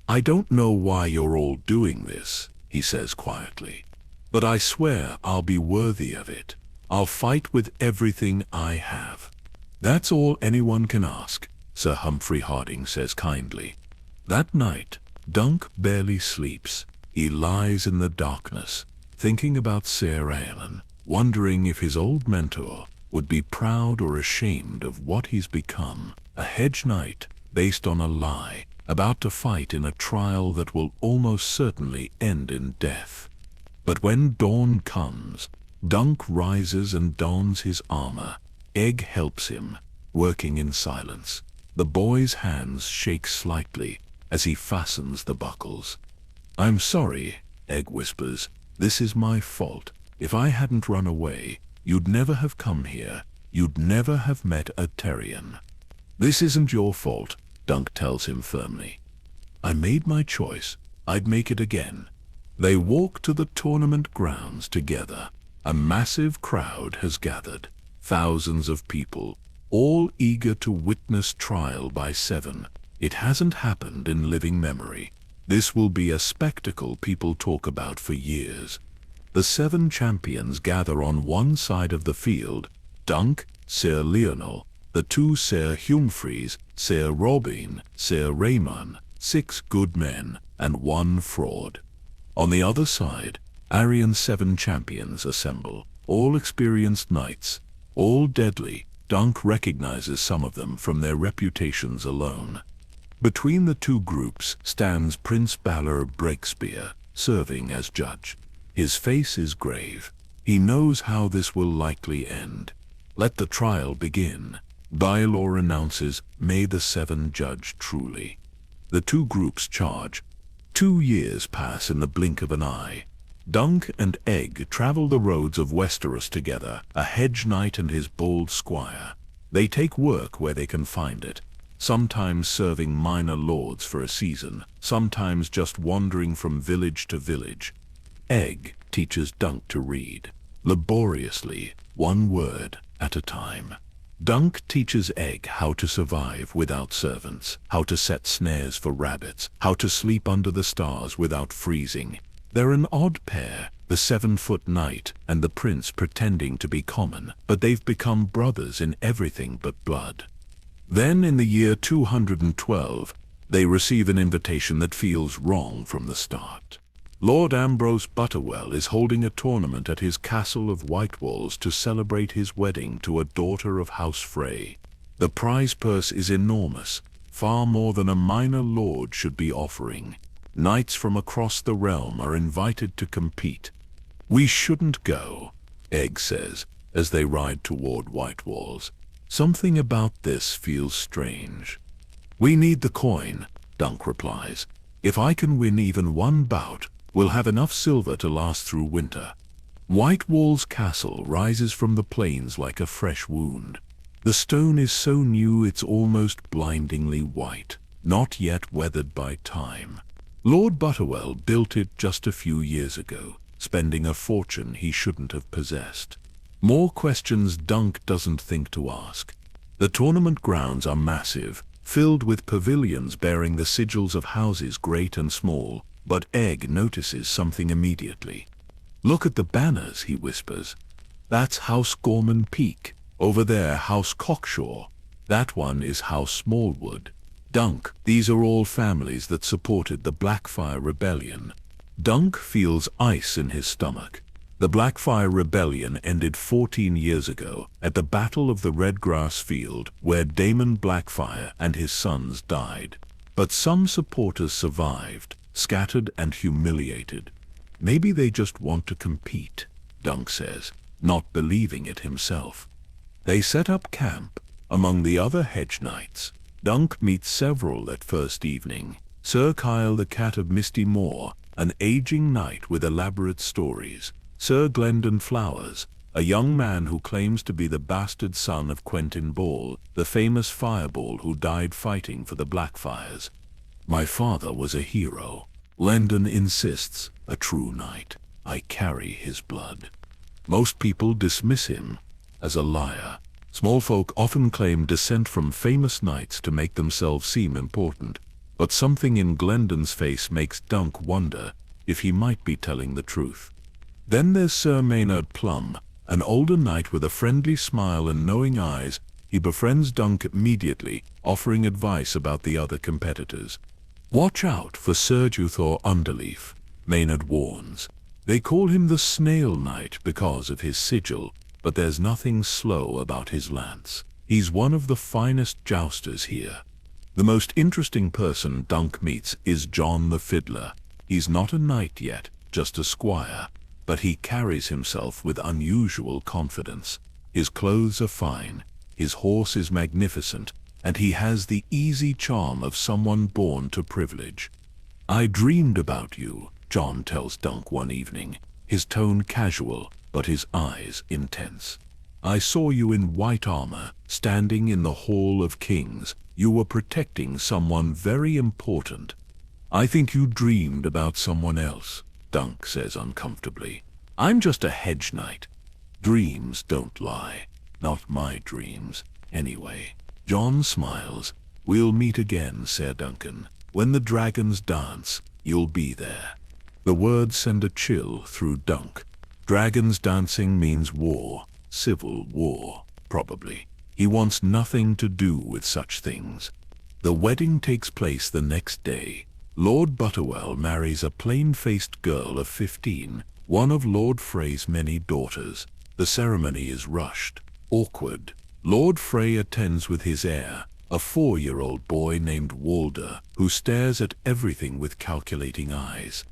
I don't know why you're all doing this, he says quietly, but I swear I'll be worthy of it. I'll fight with everything I have. That's all anyone can ask, Sir Humphrey Harding says kindly. That night, Dunk barely sleeps. He lies in the darkness, thinking about Ser Aegon, wondering if his old mentor would be proud or ashamed of what he's become. A hedge knight, based on a lie, about to fight in a trial that will almost certainly end in death. But when dawn comes, Dunk rises and dons his armor. Egg helps him, working in silence. The boy's hands shake slightly as he fastens the buckles. I'm sorry, Egg whispers. This is my fault. If I hadn't run away, you'd never have come here. You'd never have met a Targaryen. This isn't your fault, Dunk tells him firmly. I made my choice. I'd make it again. They walk to the tournament grounds together. A massive crowd has gathered. Thousands of people, all eager to witness trial by 7. It hasn't happened in living memory. This will be a spectacle people talk about for years. The 7 champions gather on one side of the field. Dunk, Ser Lionel, the 2 Ser Humphreys, Ser Robin, Ser Raymond, 6 good men, and 1 fraud. On the other side, Aerion's 7 champions assemble, all experienced knights, all deadly. Dunk recognizes some of them from their reputations alone. Between the 2 groups stands Prince Balor Breakspear, serving as judge. His face is grave. He knows how this will likely end. Let the trial begin. Balor announces, may the 7 judge truly. The 2 groups charge. 2 years pass in the blink of an eye. Dunk and Egg travel the roads of Westeros together, a hedge knight and his bold squire. They take work where they can find it, sometimes serving minor lords for a season, sometimes just wandering from village to village. Egg teaches Dunk to read, laboriously, 1 word at a time. Dunk teaches Egg how to survive without servants, how to set snares for rabbits, how to sleep under the stars without freezing. They're an odd pair, the 7-foot knight and the prince pretending to be common, but they've become brothers in everything but blood. Then in the year 212, they receive an invitation that feels wrong from the start. Lord Ambrose Butterwell is holding a tournament at his castle of White Walls to celebrate his wedding to a daughter of House Frey. The prize purse is enormous, far more than a minor lord should be offering. Knights from across the realm are invited to compete. We shouldn't go, Egg says, as they ride toward White Walls. Something about this feels strange. We need the coin, Dunk replies. If I can win even 1 bout, we'll have enough silver to last through winter. White Walls Castle rises from the plains like a fresh wound. The stone is so new it's almost blindingly white, not yet weathered by time. Lord Butterwell built it just a few years ago, spending a fortune he shouldn't have possessed. More questions Dunk doesn't think to ask. The tournament grounds are massive, filled with pavilions bearing the sigils of houses great and small, but Egg notices something immediately. "Look at the banners," he whispers. "That's House Gorman Peak. Over there, House Cockshaw. That one is House Smallwood. Dunk, these are all families that supported the Blackfyre Rebellion." Dunk feels ice in his stomach. The Blackfyre Rebellion ended 14 years ago at the Battle of the Redgrass Field, where Daemon Blackfyre and his sons died. But some supporters survived, scattered and humiliated. "Maybe they just want to compete," Dunk says, not believing it himself. They set up camp among the other Hedge Knights. Dunk meets several that first evening. Sir Kyle the Cat of Misty Moor, an aging knight with elaborate stories. Sir Glendon Flowers, a young man who claims to be the bastard son of Quentin Ball, the famous fireball who died fighting for the Blackfyres. "My father was a hero. Glendon insists, a true knight. I carry his blood." Most people dismiss him as a liar. Small folk often claim descent from famous knights to make themselves seem important, but something in Glendon's face makes Dunk wonder if he might be telling the truth. Then there's Sir Maynard Plum, an older knight with a friendly smile and knowing eyes. He befriends Dunk immediately, offering advice about the other competitors. "Watch out for Ser Duthor Underleaf," Maynard warns. "They call him the Snail Knight because of his sigil, but there's nothing slow about his lance. He's one of the finest jousters here." The most interesting person Dunk meets is John the Fiddler. He's not a knight yet, just a squire, but he carries himself with unusual confidence. His clothes are fine, his horse is magnificent, and he has the easy charm of someone born to privilege. "I dreamed about you," John tells Dunk one evening, his tone casual, but his eyes intense. "I saw you in white armor, standing in the Hall of Kings. You were protecting someone very important." "I think you dreamed about someone else," Dunk says uncomfortably. "I'm just a hedge knight." "Dreams don't lie. Not my dreams, anyway." John smiles. "We'll meet again, Ser Duncan. When the dragons dance, you'll be there." The words send a chill through Dunk. Dragons dancing means war, civil war, probably. He wants nothing to do with such things. The wedding takes place the next day. Lord Butterwell marries a plain-faced girl of 15, one of Lord Frey's many daughters. The ceremony is rushed, awkward. Lord Frey attends with his heir, a 4-year-old boy named Walder, who stares at everything with calculating eyes.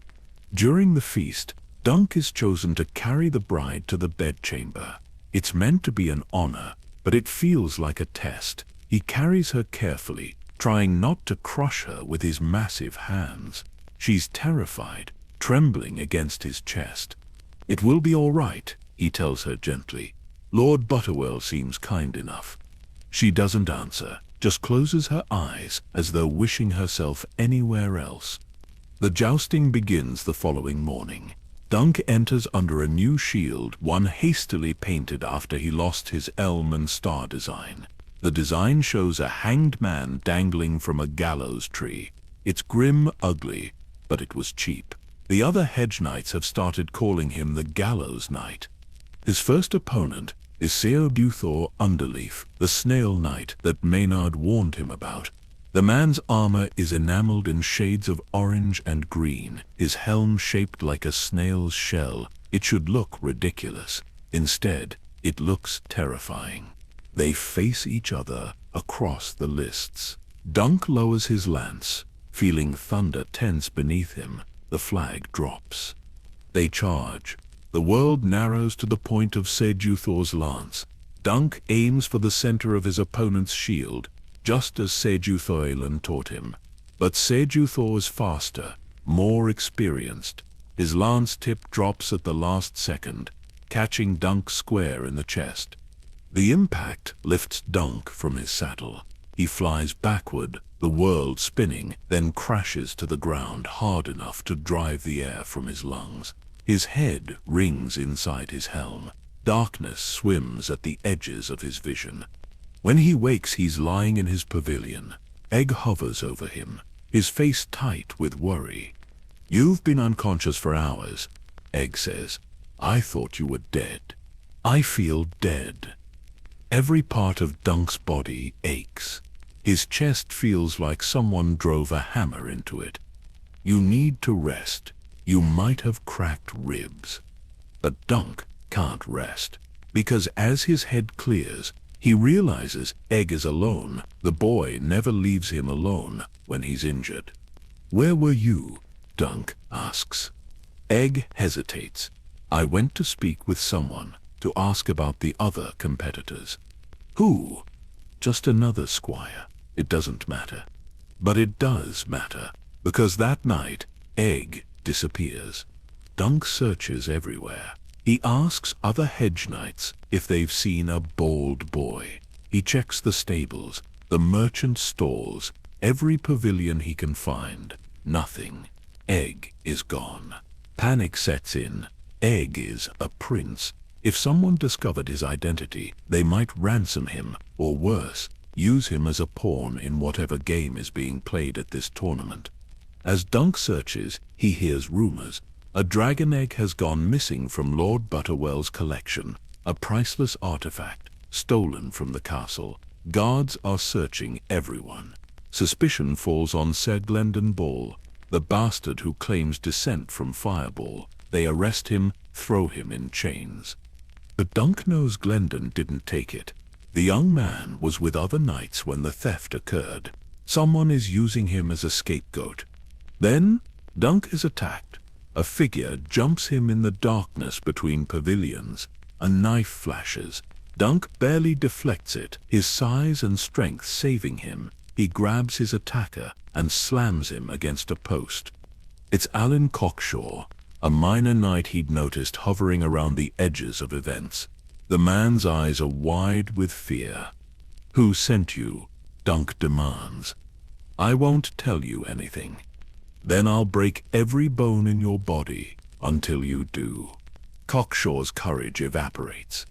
During the feast, Dunk is chosen to carry the bride to the bedchamber. It's meant to be an honor, but it feels like a test. He carries her carefully, trying not to crush her with his massive hands. She's terrified, trembling against his chest. "It will be all right," he tells her gently. Lord Butterwell seems kind enough. She doesn't answer, just closes her eyes as though wishing herself anywhere else. The jousting begins the following morning. Dunk enters under a new shield, one hastily painted after he lost his elm and star design. The design shows a hanged man dangling from a gallows tree. It's grim, ugly, but it was cheap. The other Hedge Knights have started calling him the Gallows Knight. His first opponent is Ser Duthor Underleaf, the Snail Knight that Maynard warned him about. The man's armor is enameled in shades of orange and green, his helm shaped like a snail's shell. It should look ridiculous. Instead, it looks terrifying. They face each other across the lists. Dunk lowers his lance. Feeling thunder tense beneath him, the flag drops. They charge. The world narrows to the point of Ser Duthor's lance. Dunk aims for the center of his opponent's shield, just as Ser Duthor taught him. But Ser Duthor is faster, more experienced. His lance tip drops at the last second, catching Dunk square in the chest. The impact lifts Dunk from his saddle. He flies backward, the world spinning, then crashes to the ground hard enough to drive the air from his lungs. His head rings inside his helm. Darkness swims at the edges of his vision. When he wakes, he's lying in his pavilion. Egg hovers over him, his face tight with worry. "You've been unconscious for hours," Egg says. "I thought you were dead." I feel dead. Every part of Dunk's body aches. His chest feels like someone drove a hammer into it. "You need to rest. You might have cracked ribs." But Dunk can't rest, because as his head clears, he realizes Egg is alone. The boy never leaves him alone when he's injured. "Where were you?" Dunk asks. Egg hesitates. "I went to speak with someone, to ask about the other competitors." "Who?" "Just another squire. It doesn't matter." But it does matter, because that night, Egg disappears. Dunk searches everywhere. He asks other hedge knights if they've seen a bald boy. He checks the stables, the merchant stalls, every pavilion he can find. Nothing. Egg is gone. Panic sets in. Egg is a prince. If someone discovered his identity, they might ransom him, or worse, use him as a pawn in whatever game is being played at this tournament. As Dunk searches, he hears rumors. A dragon egg has gone missing from Lord Butterwell's collection, a priceless artifact, stolen from the castle. Guards are searching everyone. Suspicion falls on Ser Glendon Ball, the bastard who claims descent from Fireball. They arrest him, throw him in chains. But Dunk knows Glendon didn't take it. The young man was with other knights when the theft occurred. Someone is using him as a scapegoat. Then, Dunk is attacked. A figure jumps him in the darkness between pavilions. A knife flashes. Dunk barely deflects it, his size and strength saving him. He grabs his attacker and slams him against a post. It's Alan Cockshaw, a minor knight he'd noticed hovering around the edges of events. The man's eyes are wide with fear. "Who sent you?" Dunk demands. "I won't tell you anything. Then I'll break every bone in your body until you do." Cockshaw's courage evaporates.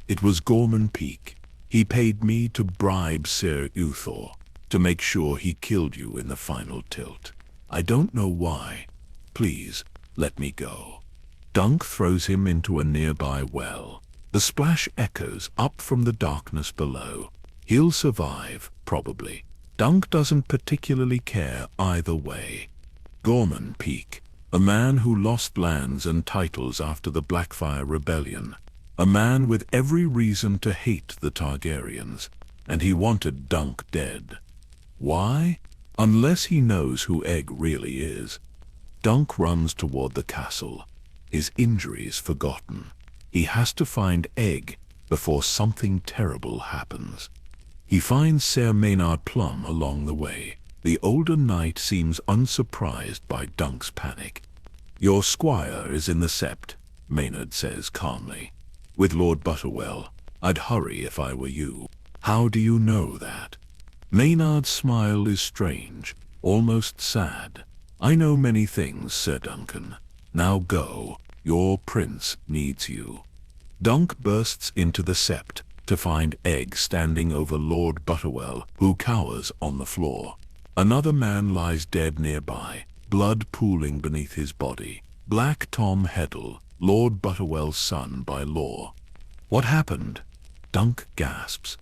"It was Gorman Peak. He paid me to bribe Sir Uthor, to make sure he killed you in the final tilt. I don't know why. Please, let me go." Dunk throws him into a nearby well. The splash echoes up from the darkness below. He'll survive, probably. Dunk doesn't particularly care either way. Gorman Peak, a man who lost lands and titles after the Blackfyre rebellion. A man with every reason to hate the Targaryens, and he wanted Dunk dead. Why? Unless he knows who Egg really is. Dunk runs toward the castle, his injuries forgotten. He has to find Egg before something terrible happens. He finds Ser Maynard Plum along the way. The older knight seems unsurprised by Dunk's panic. "Your squire is in the sept," Maynard says calmly. "With Lord Butterwell. I'd hurry if I were you." "How do you know that?" Maynard's smile is strange, almost sad. "I know many things, Sir Duncan. Now go. Your prince needs you." Dunk bursts into the sept to find Egg standing over Lord Butterwell, who cowers on the floor. Another man lies dead nearby, blood pooling beneath his body. Black Tom Heddle, Lord Butterwell's son by law. "What happened?" Dunk gasps.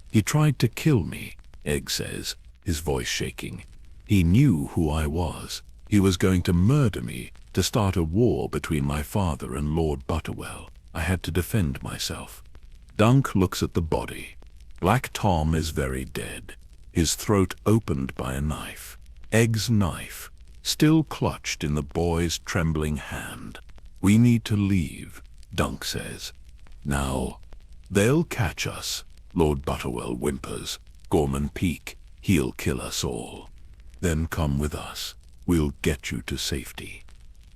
"He tried to kill me," Egg says, his voice shaking. "He knew who I was. He was going to murder me, to start a war between my father and Lord Butterwell. I had to defend myself." Dunk looks at the body. Black Tom is very dead, his throat opened by a knife. Egg's knife, still clutched in the boy's trembling hand. "We need to leave," Dunk says. "Now, they'll catch us," Lord Butterwell whimpers. "Gorman Peak, he'll kill us all. Then come with us. We'll get you to safety."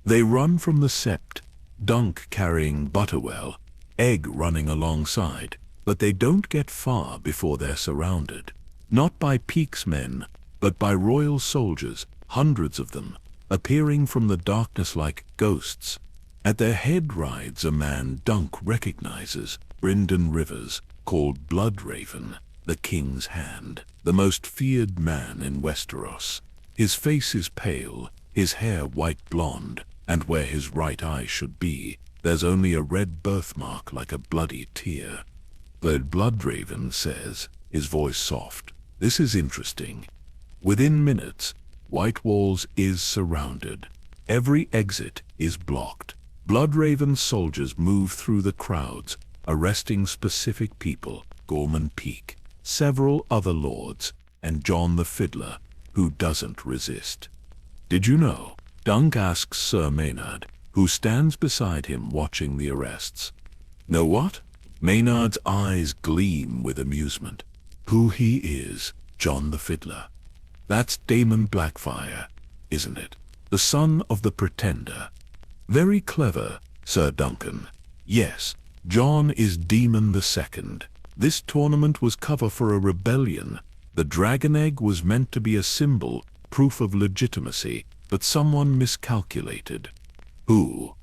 They run from the sept, Dunk carrying Butterwell, Egg running alongside, but they don't get far before they're surrounded. Not by Peak's men, but but by royal soldiers, hundreds of them, appearing from the darkness like ghosts. At their head rides a man Dunk recognizes, Brynden Rivers, called Bloodraven, the king's hand, the most feared man in Westeros. His face is pale, his hair white blonde, and where his right eye should be, there's only a red birthmark like a bloody tear. But Bloodraven says, his voice soft, "This is interesting." Within minutes, White Walls is surrounded. Every exit is blocked. Bloodraven's soldiers move through the crowds, arresting specific people, Gorman Peak, several other lords, and John the Fiddler, who doesn't resist. "Did you know?" Dunk asks Sir Maynard, who stands beside him watching the arrests. "Know what?" Maynard's eyes gleam with amusement. "Who he is, John the Fiddler. That's Daemon Blackfyre, isn't it? The son of the Pretender." "Very clever, Sir Duncan. Yes, John is Daemon II. This tournament was cover for a rebellion. The dragon egg was meant to be a symbol, proof of legitimacy, but someone miscalculated." "Who?"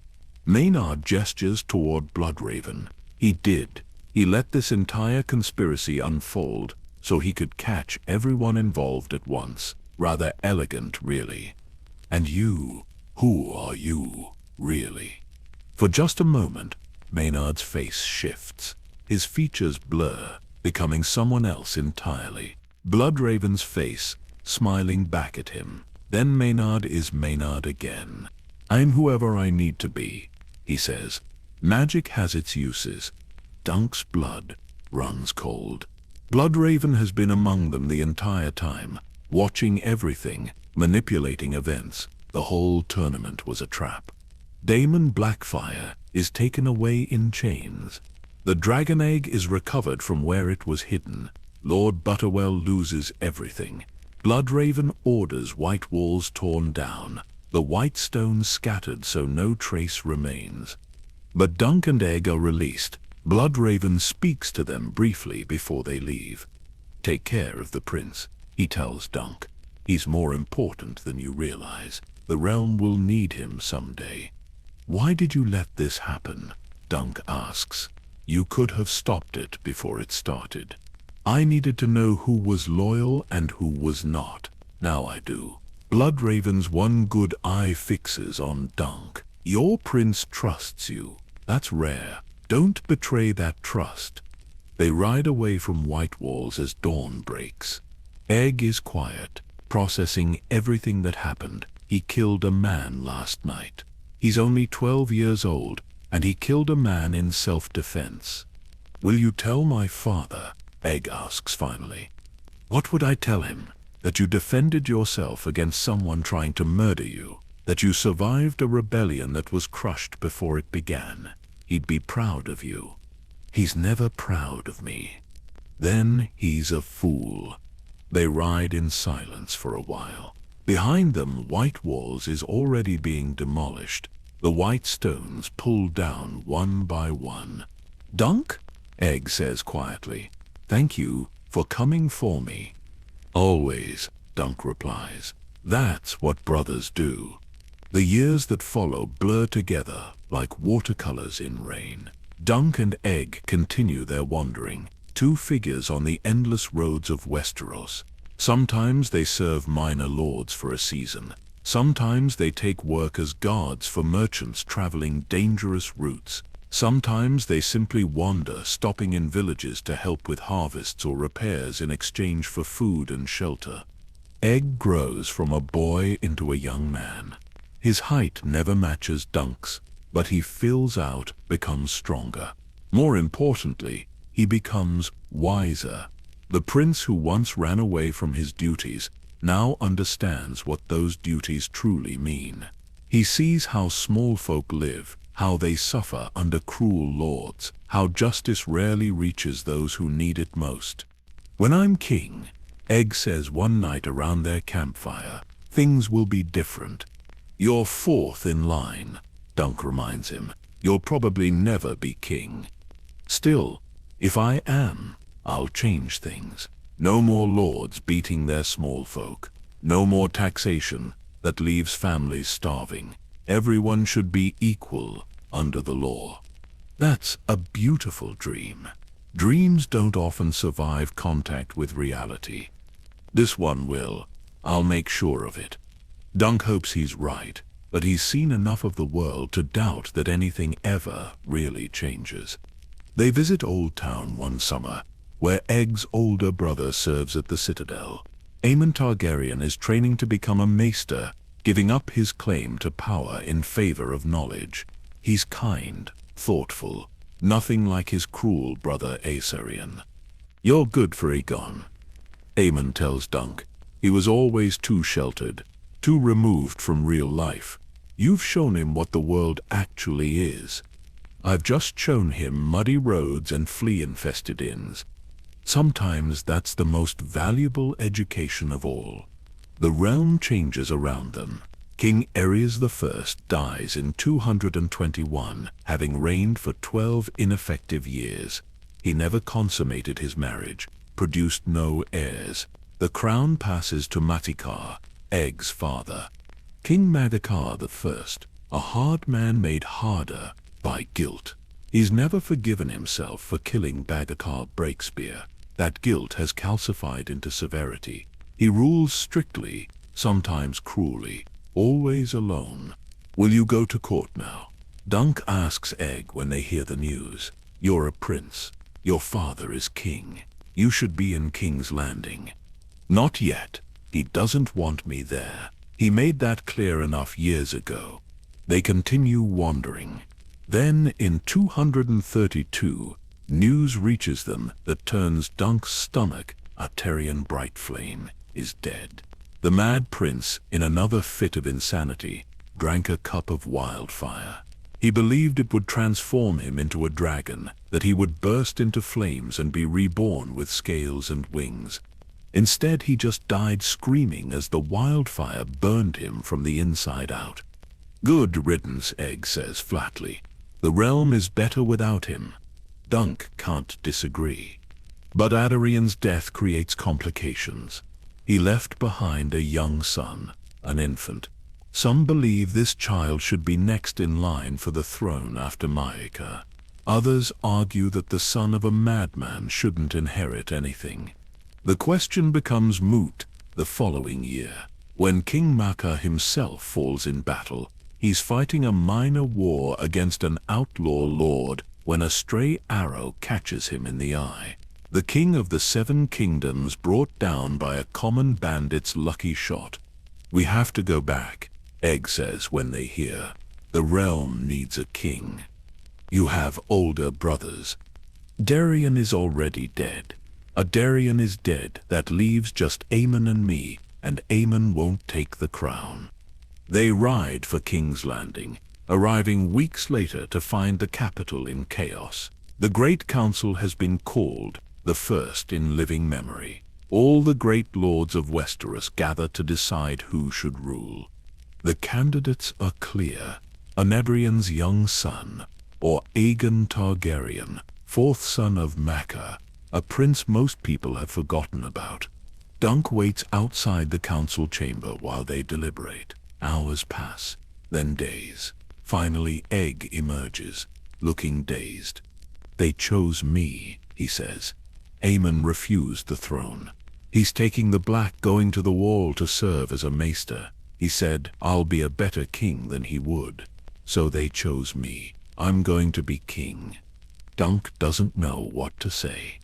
Maynard gestures toward Bloodraven. "He did. He let this entire conspiracy unfold, so he could catch everyone involved at once. Rather elegant, really. And you, who are you, really?" For just a moment, Maynard's face shifts. His features blur, becoming someone else entirely. Bloodraven's face, smiling back at him. Then Maynard is Maynard again. "I'm whoever I need to be," he says. "Magic has its uses." Dunk's blood runs cold. Bloodraven has been among them the entire time, watching everything, manipulating events. The whole tournament was a trap. Daemon Blackfyre is taken away in chains. The dragon egg is recovered from where it was hidden. Lord Butterwell loses everything. Bloodraven orders White Walls torn down, the white stones scattered so no trace remains. But Dunk and Egg are released. Bloodraven speaks to them briefly before they leave. "Take care of the prince," he tells Dunk. "He's more important than you realize. The realm will need him someday." "Why did you let this happen?" Dunk asks. "You could have stopped it before it started." "I needed to know who was loyal and who was not. Now I do." Bloodraven's one good eye fixes on Dunk. "Your prince trusts you. That's rare. Don't betray that trust." They ride away from White Walls as dawn breaks. Egg is quiet, processing everything that happened. He killed a man last night. He's only 12 years old, and he killed a man in self-defense. "Will you tell my father?" Egg asks finally. "What would I tell him? That you defended yourself against someone trying to murder you, that you survived a rebellion that was crushed before it began. He'd be proud of you." "He's never proud of me." "Then he's a fool." They ride in silence for a while. Behind them, White Walls is already being demolished, the white stones pulled down one by one. "Dunk?" Egg says quietly. "Thank you for coming for me." "Always," Dunk replies. "That's what brothers do." The years that follow blur together like watercolors in rain. Dunk and Egg continue their wandering, two figures on the endless roads of Westeros. Sometimes they serve minor lords for a season. Sometimes they take work as guards for merchants traveling dangerous routes. Sometimes they simply wander, stopping in villages to help with harvests or repairs in exchange for food and shelter. Egg grows from a boy into a young man. His height never matches Dunk's, but he fills out, becomes stronger. More importantly, he becomes wiser. The prince who once ran away from his duties now understands what those duties truly mean. He sees how small folk live, how they suffer under cruel lords, how justice rarely reaches those who need it most. "When I'm king," Egg says one night around their campfire, "things will be different." "You're fourth in line," Dunk reminds him. "You'll probably never be king." "Still, if I am, I'll change things. No more lords beating their small folk. No more taxation that leaves families starving. Everyone should be equal under the law. That's a beautiful dream. Dreams don't often survive contact with reality. This one will. I'll make sure of it. Dunk hopes he's right, but he's seen enough of the world to doubt that anything ever really changes. They visit Old Town one summer, where Egg's older brother serves at the Citadel. Aemon Targaryen is training to become a maester, giving up his claim to power in favor of knowledge. He's kind, thoughtful, nothing like his cruel brother Aegon. "You're good for Aegon," Aemon tells Dunk. "He was always too sheltered, too removed from real life. You've shown him what the world actually is." "I've just shown him muddy roads and flea-infested inns. Sometimes that's the most valuable education of all." The realm changes around them. King Aerys I dies in 221, having reigned for 12 ineffective years. He never consummated his marriage, produced no heirs. The crown passes to Matikar, Egg's father. King Matikar I, a hard man made harder by guilt. He's never forgiven himself for killing Bagakar Breakspear. That guilt has calcified into severity. He rules strictly, sometimes cruelly, always alone. "Will you go to court now?" Dunk asks Egg when they hear the news. "You're a prince. Your father is king. You should be in King's Landing." "Not yet. He doesn't want me there. He made that clear enough years ago." They continue wandering. Then, in 232, news reaches them that turns Dunk's stomach. A Tyrion Brightflame is dead. The Mad Prince, in another fit of insanity, drank a cup of wildfire. He believed it would transform him into a dragon, that he would burst into flames and be reborn with scales and wings. Instead, he just died screaming as the wildfire burned him from the inside out. "Good riddance," Egg says flatly. "The realm is better without him." Dunk can't disagree. But Adarion's death creates complications. He left behind a young son, an infant. Some believe this child should be next in line for the throne after Maekar. Others argue that the son of a madman shouldn't inherit anything. The question becomes moot the following year, when King Maekar himself falls in battle. He's fighting a minor war against an outlaw lord when a stray arrow catches him in the eye. The king of the 7 kingdoms brought down by a common bandit's lucky shot. "We have to go back," Egg says when they hear. "The realm needs a king. You have older brothers." "Darien is already dead. A Darien is dead. That leaves just Aemon and me, and Aemon won't take the crown." They ride for King's Landing, arriving weeks later to find the capital in chaos. The Great Council has been called, the first in living memory. All the great lords of Westeros gather to decide who should rule. The candidates are clear: Onebrion's young son, or Aegon Targaryen, 4th son of Maekar, a prince most people have forgotten about. Dunk waits outside the council chamber while they deliberate. Hours pass, then days. Finally, Egg emerges, looking dazed. "They chose me," he says. "Aemon refused the throne. He's taking the Black going to the wall to serve as a maester. He said, I'll be a better king than he would. So they chose me. I'm going to be king." Dunk doesn't know what to say.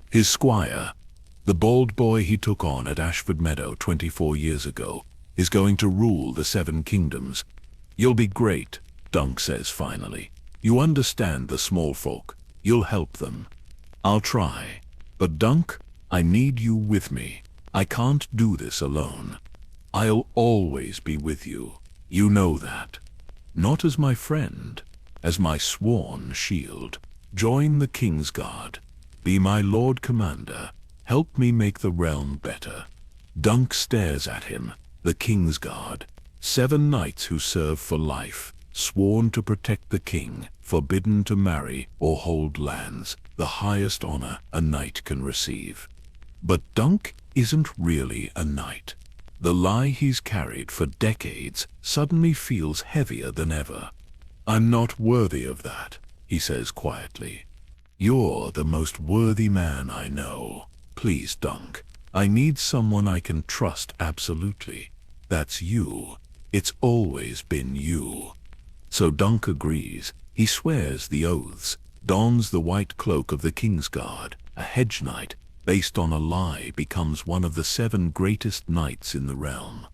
His squire, the bald boy he took on at Ashford Meadow 24 years ago, is going to rule the 7 kingdoms. "You'll be great," Dunk says finally. "You understand the small folk. You'll help them." "I'll try. But Dunk, I need you with me. I can't do this alone. I'll always be with you. You know that. Not as my friend, as my sworn shield. Join the Kingsguard. Be my Lord Commander. Help me make the realm better." Dunk stares at him. The Kingsguard. 7 knights who serve for life, sworn to protect the king, forbidden to marry or hold lands, the highest honor a knight can receive. But Dunk isn't really a knight. The lie he's carried for decades suddenly feels heavier than ever. "I'm not worthy of that," he says quietly. "You're the most worthy man I know. Please, Dunk. I need someone I can trust absolutely. That's you. It's always been you." So Dunk agrees. He swears the oaths, dons the white cloak of the Kingsguard. A hedge knight, based on a lie, becomes one of the 7 greatest knights in the realm.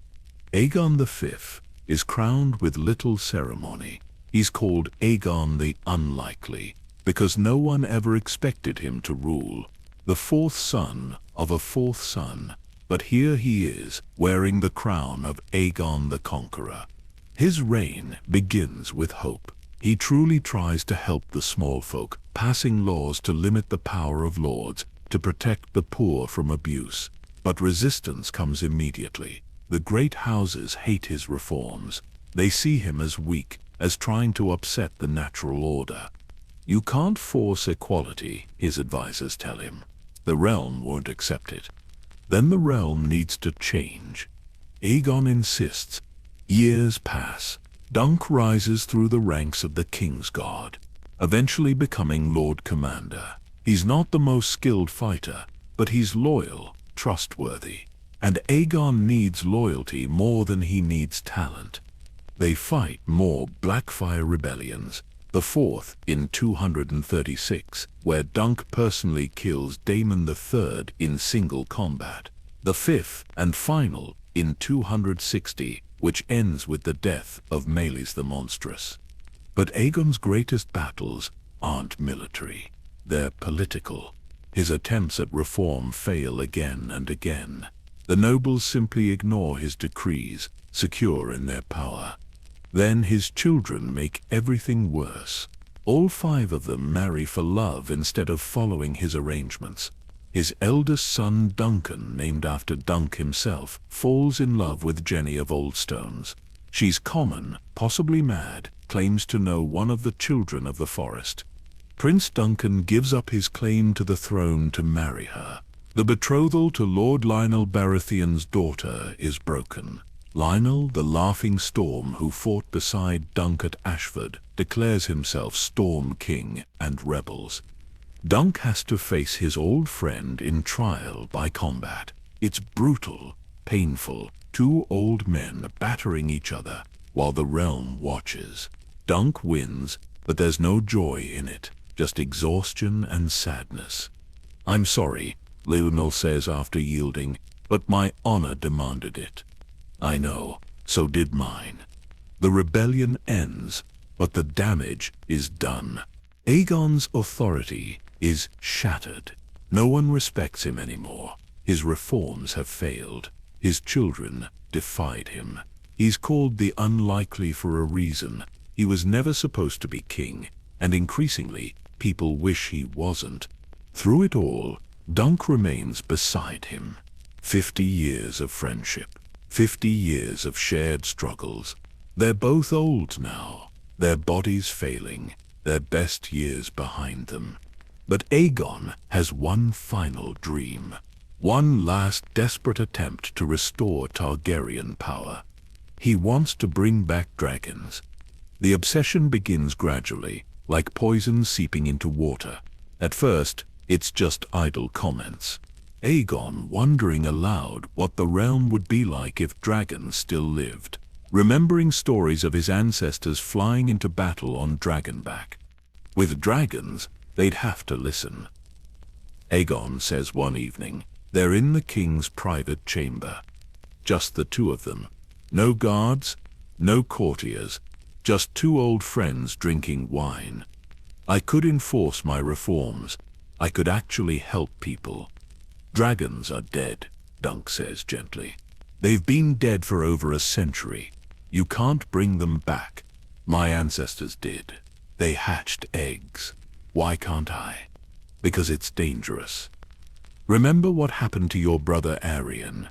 Aegon V is crowned with little ceremony. He's called Aegon the Unlikely, because no one ever expected him to rule. The 4th son of a 4th son, but here he is, wearing the crown of Aegon the Conqueror. His reign begins with hope. He truly tries to help the small folk, passing laws to limit the power of lords, to protect the poor from abuse. But resistance comes immediately. The great houses hate his reforms. They see him as weak, as trying to upset the natural order. "You can't force equality," his advisors tell him. "The realm won't accept it." Then the realm needs to change. Aegon insists. Years pass. Dunk rises through the ranks of the Kingsguard, eventually becoming Lord Commander. He's not the most skilled fighter, but he's loyal, trustworthy. And Aegon needs loyalty more than he needs talent. They fight more Blackfyre rebellions, the 4th in 236, where Dunk personally kills Daemon III in single combat, the 5th and final in 260, which ends with the death of Meleys the Monstrous. But Aegon's greatest battles aren't military, they're political. His attempts at reform fail again and again. The nobles simply ignore his decrees, secure in their power. Then his children make everything worse. All 5 of them marry for love instead of following his arrangements. His eldest son Duncan, named after Dunk himself, falls in love with Jenny of Oldstones. She's common, possibly mad, claims to know one of the children of the forest. Prince Duncan gives up his claim to the throne to marry her. The betrothal to Lord Lionel Baratheon's daughter is broken. Lionel, the laughing storm who fought beside Dunk at Ashford, declares himself Storm King and rebels. Dunk has to face his old friend in trial by combat. It's brutal, painful, 2 old men battering each other while the realm watches. Dunk wins, but there's no joy in it, just exhaustion and sadness. "I'm sorry," Lionel says after yielding, "but my honor demanded it." "I know, so did mine." The rebellion ends, but the damage is done. Aegon's authority is shattered. No one respects him anymore. His reforms have failed. His children defied him. He's called the Unlikely for a reason. He was never supposed to be king, and increasingly, people wish he wasn't. Through it all, Dunk remains beside him. 50 years of friendship. 50 years of shared struggles. They're both old now, their bodies failing, their best years behind them. But Aegon has one final dream, one last desperate attempt to restore Targaryen power. He wants to bring back dragons. The obsession begins gradually, like poison seeping into water. At first, it's just idle comments. Aegon wondering aloud what the realm would be like if dragons still lived, remembering stories of his ancestors flying into battle on dragonback. With dragons, they'd have to listen. Aegon says one evening, they're in the king's private chamber. Just the 2 of them. No guards, no courtiers, just 2 old friends drinking wine. "I could enforce my reforms. I could actually help people." "Dragons are dead," Dunk says gently. "They've been dead for over a century. You can't bring them back. My ancestors did. They hatched eggs. Why can't I? Because it's dangerous. Remember what happened to your brother Aerion?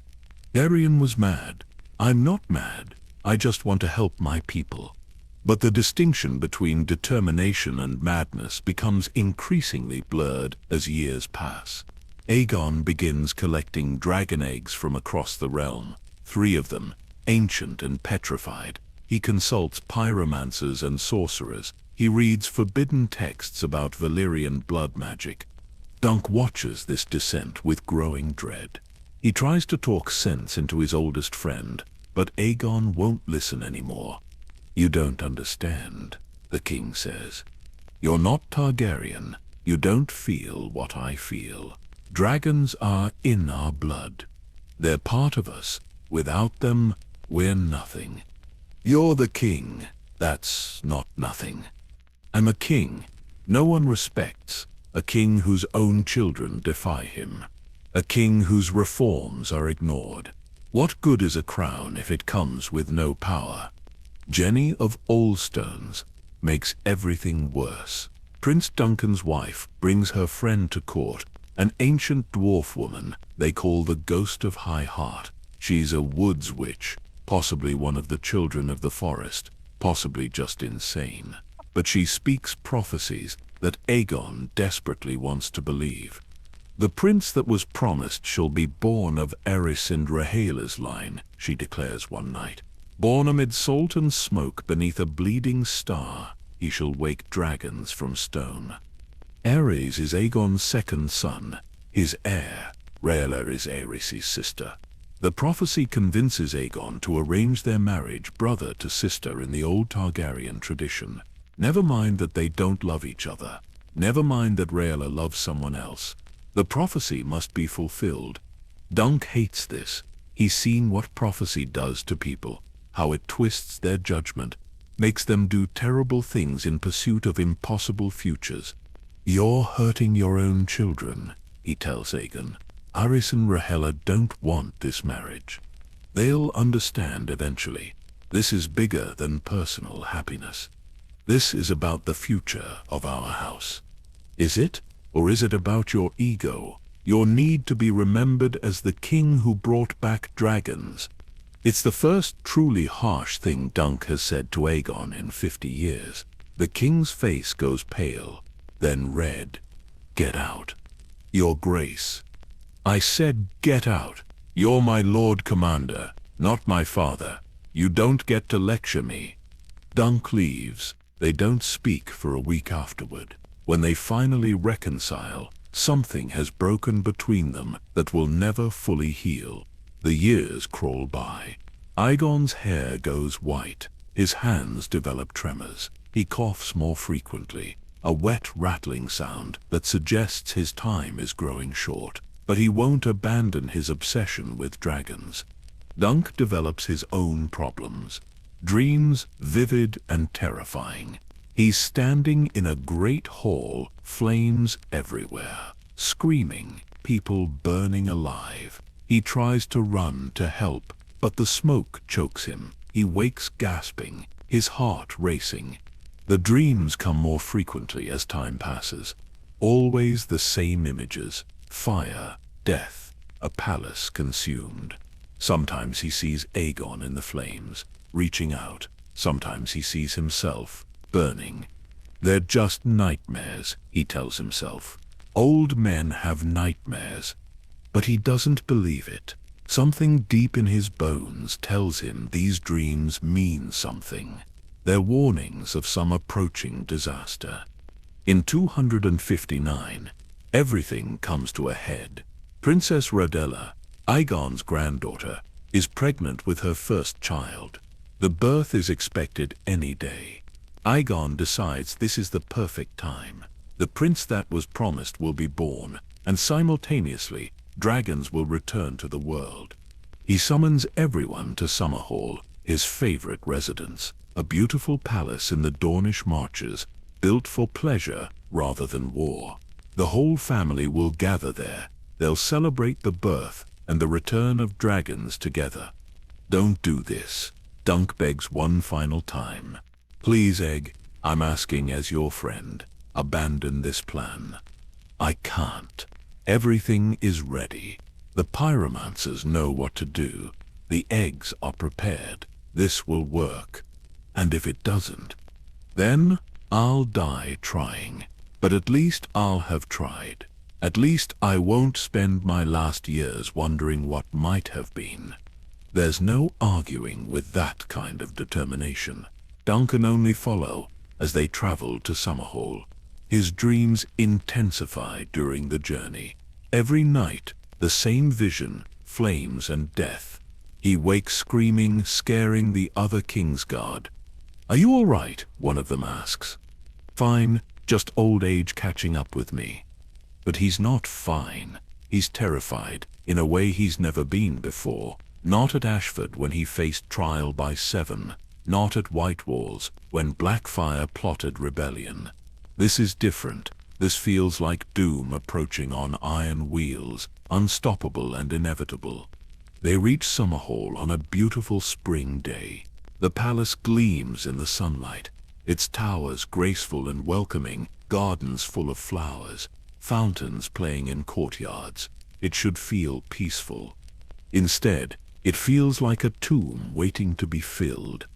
Aerion was mad. I'm not mad. I just want to help my people." But the distinction between determination and madness becomes increasingly blurred as years pass. Aegon begins collecting dragon eggs from across the realm. 3 of them, ancient and petrified. He consults pyromancers and sorcerers. He reads forbidden texts about Valyrian blood magic. Dunk watches this descent with growing dread. He tries to talk sense into his oldest friend, but Aegon won't listen anymore. "You don't understand," the king says. "You're not Targaryen. You don't feel what I feel. Dragons are in our blood. They're part of us. Without them, we're nothing. You're the king. That's not nothing. I'm a king no one respects, a king whose own children defy him, a king whose reforms are ignored. What good is a crown if it comes with no power?" Jenny of Allstones makes everything worse. Prince Duncan's wife brings her friend to court, an ancient dwarf woman they call the Ghost of High Heart. She's a woods witch, possibly one of the children of the forest, possibly just insane. But she speaks prophecies that Aegon desperately wants to believe. "The prince that was promised shall be born of Eris and Rhaella's line," she declares one night. "Born amid salt and smoke beneath a bleeding star, he shall wake dragons from stone." Aerys is Aegon's second son, his heir. Rhaella is Aerys' sister. The prophecy convinces Aegon to arrange their marriage brother to sister in the old Targaryen tradition. Never mind that they don't love each other. Never mind that Rhaella loves someone else. The prophecy must be fulfilled. Dunk hates this. He's seen what prophecy does to people, how it twists their judgment, makes them do terrible things in pursuit of impossible futures. "You're hurting your own children," he tells Aegon. "Aerys and Rhaella don't want this marriage. They'll understand eventually. This is bigger than personal happiness. This is about the future of our house." Is it? Or is it about your ego, your need to be remembered as the king who brought back dragons? It's the first truly harsh thing Dunk has said to Aegon in 50 years. The king's face goes pale, then red. "Get out. Your grace." "I said get out. You're my lord commander, not my father. You don't get to lecture me." Dunk leaves. They don't speak for a week afterward. When they finally reconcile, something has broken between them that will never fully heal. The years crawl by. Aegon's hair goes white. His hands develop tremors. He coughs more frequently, a wet rattling sound that suggests his time is growing short. But he won't abandon his obsession with dragons. Dunk develops his own problems. Dreams vivid and terrifying. He's standing in a great hall, flames everywhere, screaming, people burning alive. He tries to run to help, but the smoke chokes him. He wakes gasping, his heart racing. The dreams come more frequently as time passes. Always the same images: fire, death, a palace consumed. Sometimes he sees Aegon in the flames, reaching out. Sometimes he sees himself, burning. They're just nightmares, he tells himself. Old men have nightmares. But he doesn't believe it. Something deep in his bones tells him these dreams mean something. They're warnings of some approaching disaster. In 259, everything comes to a head. Princess Rhaella, Aegon's granddaughter, is pregnant with her first child. The birth is expected any day. Aegon decides this is the perfect time. The prince that was promised will be born, and simultaneously, dragons will return to the world. He summons everyone to Summerhall, his favorite residence, a beautiful palace in the Dornish marches, built for pleasure rather than war. The whole family will gather there. They'll celebrate the birth and the return of dragons together. Don't do this, Dunk begs one final time. Please, Egg, I'm asking as your friend, abandon this plan. I can't. Everything is ready. The pyromancers know what to do. The eggs are prepared. This will work. And if it doesn't, then I'll die trying. But at least I'll have tried. At least I won't spend my last years wondering what might have been. There's no arguing with that kind of determination. Duncan can only follow as they travel to Summerhall. His dreams intensify during the journey. Every night, the same vision, flames and death. He wakes screaming, scaring the other Kingsguard. "Are you all right?" one of them asks. "Fine, just old age catching up with me." But he's not fine. He's terrified, in a way he's never been before. Not at Ashford when he faced trial by 7. Not at White Walls when Blackfyre plotted rebellion. This is different. This feels like doom approaching on iron wheels, unstoppable and inevitable. They reach Summerhall on a beautiful spring day. The palace gleams in the sunlight, its towers graceful and welcoming, gardens full of flowers, fountains playing in courtyards. It should feel peaceful. Instead, it feels like a tomb waiting to be filled.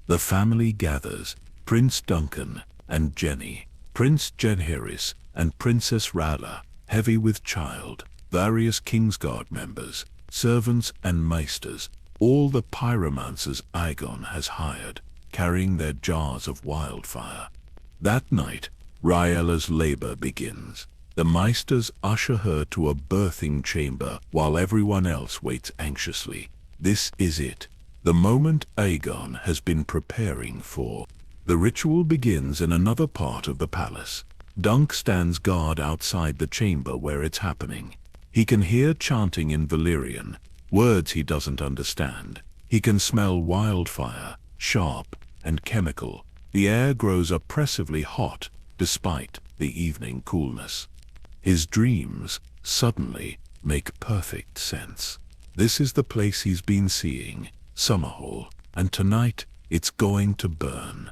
The family gathers, Prince Duncan and Jenny, Prince Jenharis and Princess Rala, heavy with child, various Kingsguard members, servants and maesters, all the pyromancers Aegon has hired, carrying their jars of wildfire. That night, Rhaella's labor begins. The maesters usher her to a birthing chamber while everyone else waits anxiously. This is it, the moment Aegon has been preparing for. The ritual begins in another part of the palace. Dunk stands guard outside the chamber where it's happening. He can hear chanting in Valyrian, words he doesn't understand. He can smell wildfire, sharp and chemical. The air grows oppressively hot despite the evening coolness. His dreams, suddenly, make perfect sense. This is the place he's been seeing, Summerhall, and tonight it's going to burn.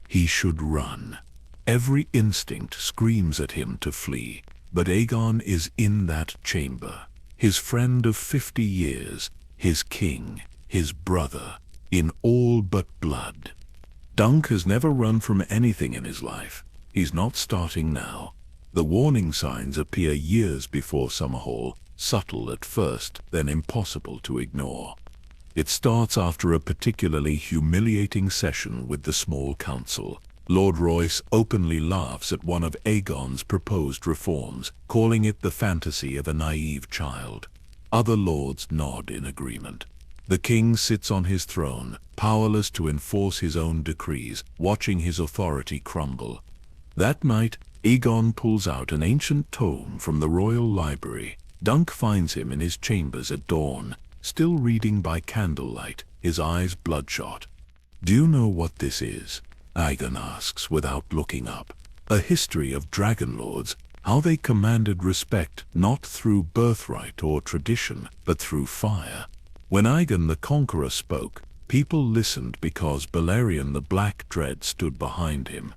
He should run. Every instinct screams at him to flee, but Aegon is in that chamber. His friend of 50 years, his king, his brother, in all but blood. Dunk has never run from anything in his life. He's not starting now. The warning signs appear years before Summerhall, subtle at first, then impossible to ignore. It starts after a particularly humiliating session with the small council. Lord Royce openly laughs at one of Aegon's proposed reforms, calling it the fantasy of a naive child. Other lords nod in agreement. The king sits on his throne, powerless to enforce his own decrees, watching his authority crumble. That night, Aegon pulls out an ancient tome from the royal library. Dunk finds him in his chambers at dawn, still reading by candlelight, his eyes bloodshot. "Do you know what this is?" Aegon asks without looking up. "A history of dragon lords, how they commanded respect not through birthright or tradition, but through fire. When Aegon the Conqueror spoke, people listened because Balerion the Black Dread stood behind him.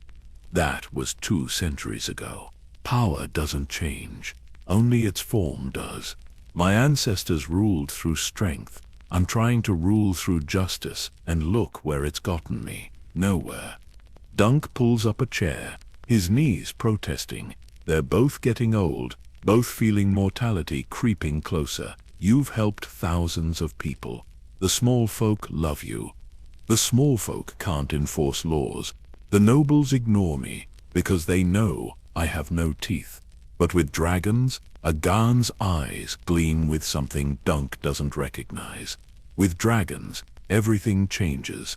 That was 2 centuries ago. Power doesn't change, only its form does. My ancestors ruled through strength. I'm trying to rule through justice, and look where it's gotten me. Nowhere." Dunk pulls up a chair, his knees protesting. They're both getting old, both feeling mortality creeping closer. "You've helped thousands of people. The small folk love you. The small folk can't enforce laws. The nobles ignore me because they know I have no teeth. But with dragons, Aegon's eyes gleam with something Dunk doesn't recognize. With dragons, everything changes.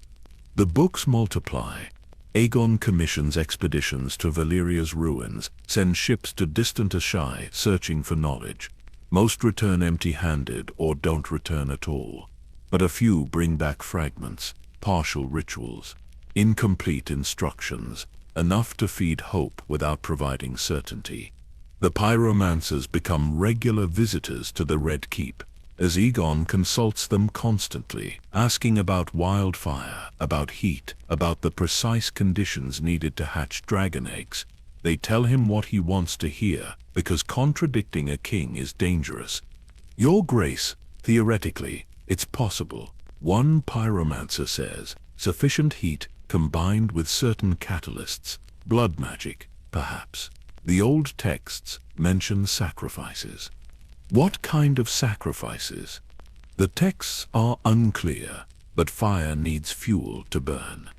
The books multiply. Aegon commissions expeditions to Valyria's ruins, sends ships to distant Ashai searching for knowledge. Most return empty-handed or don't return at all. But a few bring back fragments, partial rituals, incomplete instructions, enough to feed hope without providing certainty. The pyromancers become regular visitors to the Red Keep, as Aegon consults them constantly, asking about wildfire, about heat, about the precise conditions needed to hatch dragon eggs. They tell him what he wants to hear, because contradicting a king is dangerous. "Your Grace, theoretically, it's possible," one pyromancer says. "Sufficient heat combined with certain catalysts, blood magic, perhaps." The old texts mention sacrifices. What kind of sacrifices? The texts are unclear, but fire needs fuel to burn.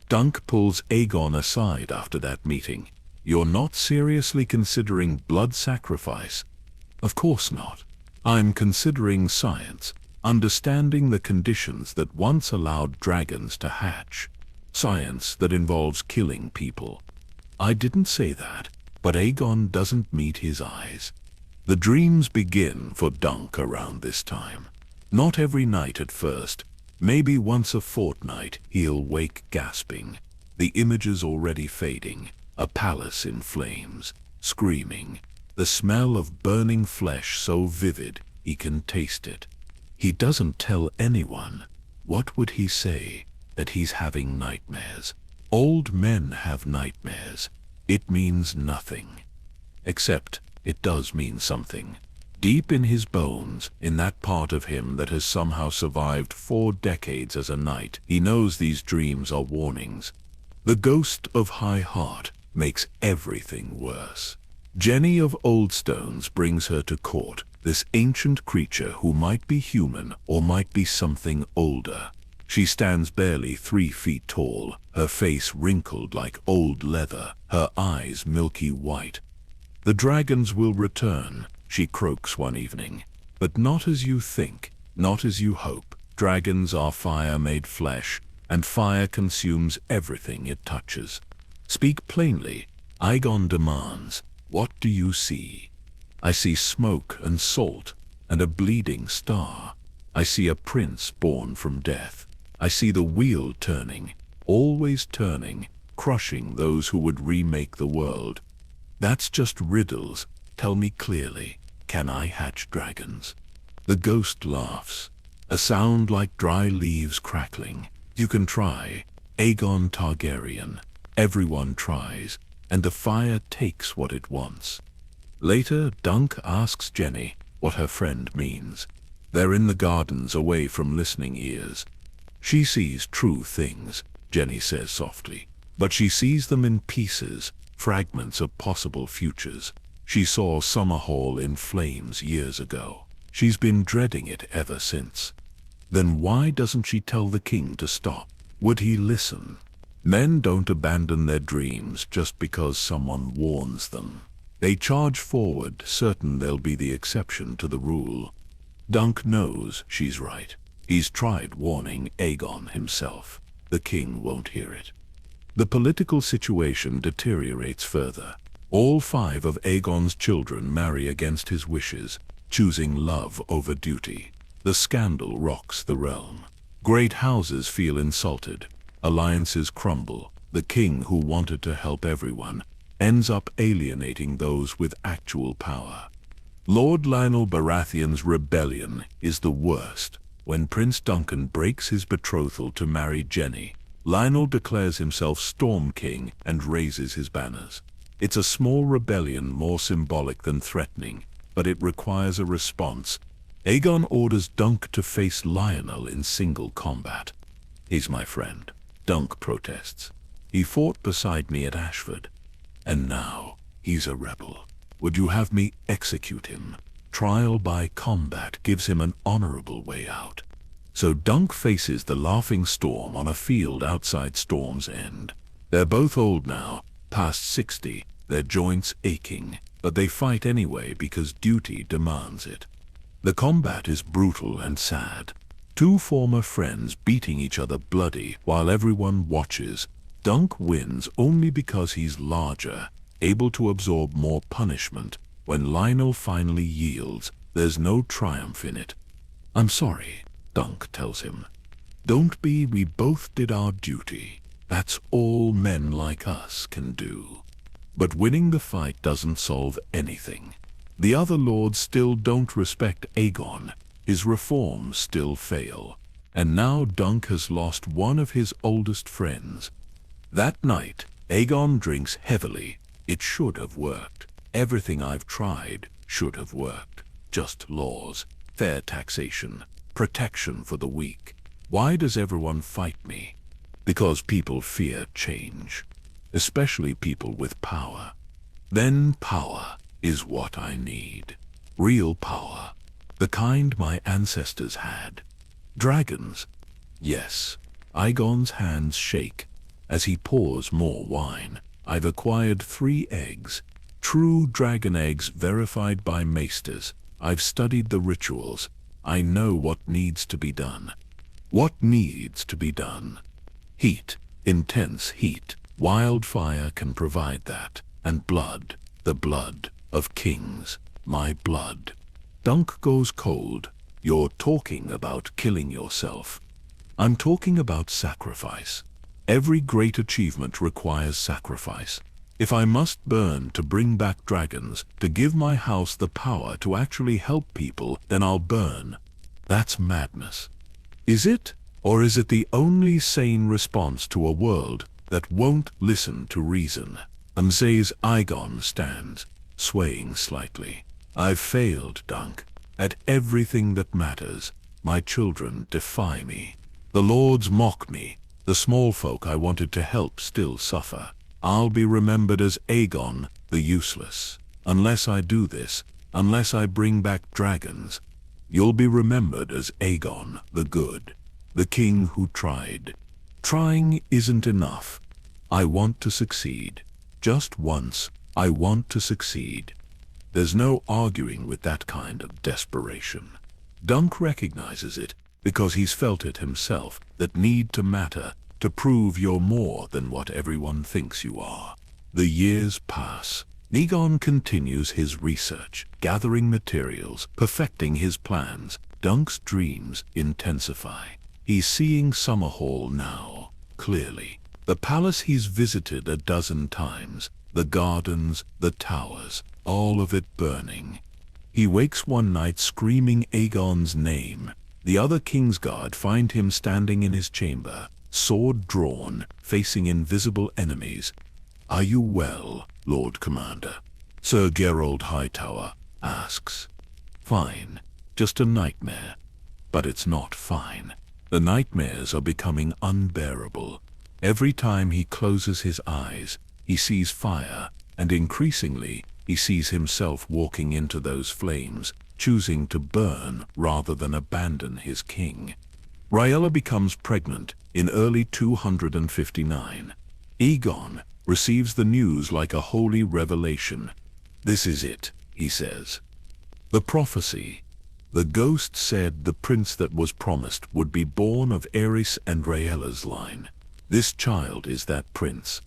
Dunk pulls Aegon aside after that meeting. You're not seriously considering blood sacrifice? Of course not. I'm considering science, understanding the conditions that once allowed dragons to hatch. Science that involves killing people. I didn't say that, but Aegon doesn't meet his eyes. The dreams begin for Dunk around this time. Not every night at first. Maybe once a fortnight he'll wake gasping. The images already fading. A palace in flames, screaming. The smell of burning flesh so vivid he can taste it. He doesn't tell anyone. What would he say? That he's having nightmares. Old men have nightmares. It means nothing. Except it does mean something. Deep in his bones, in that part of him that has somehow survived 4 decades as a knight, he knows these dreams are warnings. The ghost of High Heart makes everything worse. Jenny of Oldstones brings her to court, this ancient creature who might be human or might be something older. She stands barely 3 feet tall, her face wrinkled like old leather, her eyes milky white. The dragons will return, she croaks one evening. But not as you think, not as you hope. Dragons are fire made flesh, and fire consumes everything it touches. Speak plainly, Aegon demands. What do you see? I see smoke and salt, and a bleeding star. I see a prince born from death. I see the wheel turning, always turning, crushing those who would remake the world. That's just riddles. Tell me clearly, can I hatch dragons? The ghost laughs, a sound like dry leaves crackling. You can try, Aegon Targaryen. Everyone tries, and the fire takes what it wants. Later, Dunk asks Jenny what her friend means. They're in the gardens away from listening ears. She sees true things, Jenny says softly, but she sees them in pieces, fragments of possible futures. She saw Summerhall in flames years ago. She's been dreading it ever since. Then why doesn't she tell the king to stop? Would he listen? Men don't abandon their dreams just because someone warns them. They charge forward, certain they'll be the exception to the rule. Dunk knows she's right. He's tried warning Aegon himself. The king won't hear it. The political situation deteriorates further. All 5 of Aegon's children marry against his wishes, choosing love over duty. The scandal rocks the realm. Great houses feel insulted. Alliances crumble. The king, who wanted to help everyone, ends up alienating those with actual power. Lord Lionel Baratheon's rebellion is the worst. When Prince Duncan breaks his betrothal to marry Jenny, Lionel declares himself Storm King and raises his banners. It's a small rebellion, more symbolic than threatening, but it requires a response. Aegon orders Dunk to face Lionel in single combat. He's my friend, Dunk protests. He fought beside me at Ashford, and now he's a rebel. Would you have me execute him? Trial by combat gives him an honorable way out. So Dunk faces the laughing storm on a field outside Storm's End. They're both old now, past 60, their joints aching, but they fight anyway because duty demands it. The combat is brutal and sad. 2 former friends beating each other bloody while everyone watches. Dunk wins only because he's larger, able to absorb more punishment. When Lionel finally yields, there's no triumph in it. I'm sorry, Dunk tells him. Don't be, we both did our duty. That's all men like us can do. But winning the fight doesn't solve anything. The other lords still don't respect Aegon. His reforms still fail. And now Dunk has lost one of his oldest friends. That night, Aegon drinks heavily. It should have worked. Everything I've tried should have worked. Just laws, fair taxation, protection for the weak. Why does everyone fight me? Because people fear change. Especially people with power. Then power is what I need. Real power. The kind my ancestors had. Dragons. Yes. Aegon's hands shake as he pours more wine. I've acquired 3 eggs. True dragon eggs verified by maesters. I've studied the rituals. I know what needs to be done. What needs to be done? Heat. Intense heat. Wildfire can provide that. And blood. The blood of kings. My blood. Dunk goes cold. You're talking about killing yourself. I'm talking about sacrifice. Every great achievement requires sacrifice. If I must burn to bring back dragons, to give my house the power to actually help people, then I'll burn. That's madness. Is it? Or is it the only sane response to a world that won't listen to reason? Says Aegon stands, swaying slightly. I've failed, Dunk, at everything that matters. My children defy me. The lords mock me. The small folk I wanted to help still suffer. I'll be remembered as Aegon the useless. Unless I do this, unless I bring back dragons, you'll be remembered as Aegon the good, the king who tried. Trying isn't enough. I want to succeed. Just once, I want to succeed. There's no arguing with that kind of desperation. Dunk recognizes it because he's felt it himself, that need to matter, to prove you're more than what everyone thinks you are. The years pass. Aegon continues his research, gathering materials, perfecting his plans. Dunk's dreams intensify. He's seeing Summerhall now, clearly. The palace he's visited a dozen times, the gardens, the towers, all of it burning. He wakes one night screaming Aegon's name. The other Kingsguard find him standing in his chamber, sword drawn, facing invisible enemies. Are you well, Lord Commander? Sir Gerald Hightower asks. Fine, just a nightmare. But it's not fine. The nightmares are becoming unbearable. Every time he closes his eyes, he sees fire, and increasingly, he sees himself walking into those flames, choosing to burn rather than abandon his king. Rhaella becomes pregnant in early 259. Aegon receives the news like a holy revelation. This is it, he says. The prophecy. The ghost said the prince that was promised would be born of Aerys and Rhaella's line. This child is that prince,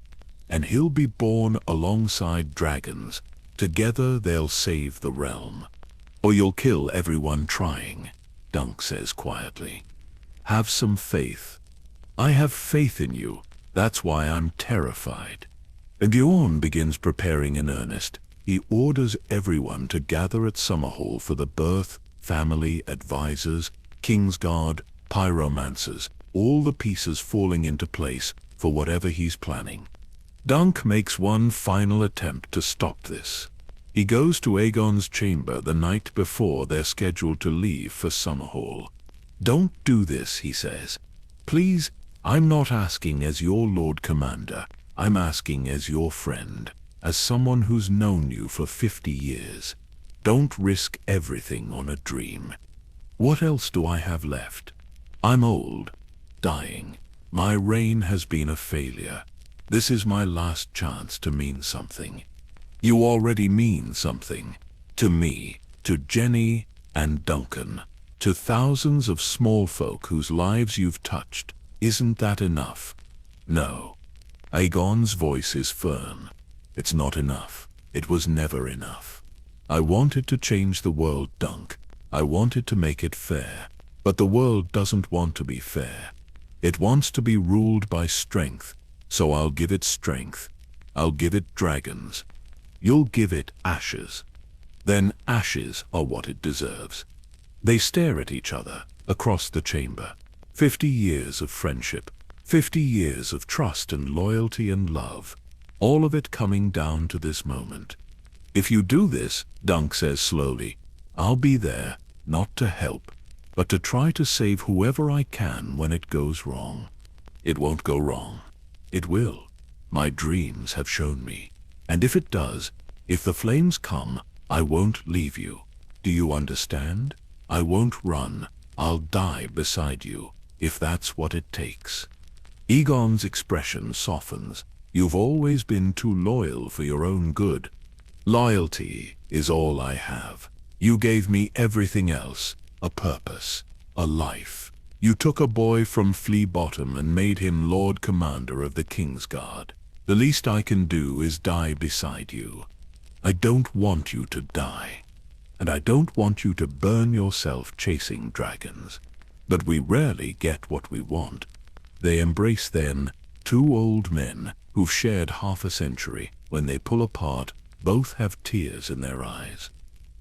and he'll be born alongside dragons. Together they'll save the realm. Or you'll kill everyone trying, Dunk says quietly. Have some faith. I have faith in you. That's why I'm terrified. Aegon begins preparing in earnest. He orders everyone to gather at Summerhall for the birth, family, advisors, Kingsguard, pyromancers, all the pieces falling into place for whatever he's planning. Dunk makes one final attempt to stop this. He goes to Aegon's chamber the night before they're scheduled to leave for Summerhall. Don't do this, he says. Please, I'm not asking as your Lord Commander. I'm asking as your friend, as someone who's known you for 50 years. Don't risk everything on a dream. What else do I have left? I'm old, dying. My reign has been a failure. This is my last chance to mean something. You already mean something. To me, to Jenny and Duncan, to thousands of small folk whose lives you've touched. Isn't that enough? No. Aegon's voice is firm. It's not enough. It was never enough. I wanted to change the world, Dunk. I wanted to make it fair. But the world doesn't want to be fair. It wants to be ruled by strength. So I'll give it strength. I'll give it dragons. You'll give it ashes. Then ashes are what it deserves. They stare at each other across the chamber. 50 years of friendship. 50 years of trust and loyalty and love. All of it coming down to this moment. If you do this, Dunk says slowly, I'll be there, not to help, but to try to save whoever I can when it goes wrong. It won't go wrong. It will. My dreams have shown me. And if it does, if the flames come, I won't leave you. Do you understand? I won't run. I'll die beside you, if that's what it takes." Aegon's expression softens. "You've always been too loyal for your own good." "Loyalty is all I have. You gave me everything else, a purpose, a life. You took a boy from Flea Bottom and made him Lord Commander of the Kingsguard. The least I can do is die beside you. I don't want you to die. And I don't want you to burn yourself chasing dragons. But we rarely get what we want." They embrace then, two old men who've shared half a century. When they pull apart, both have tears in their eyes.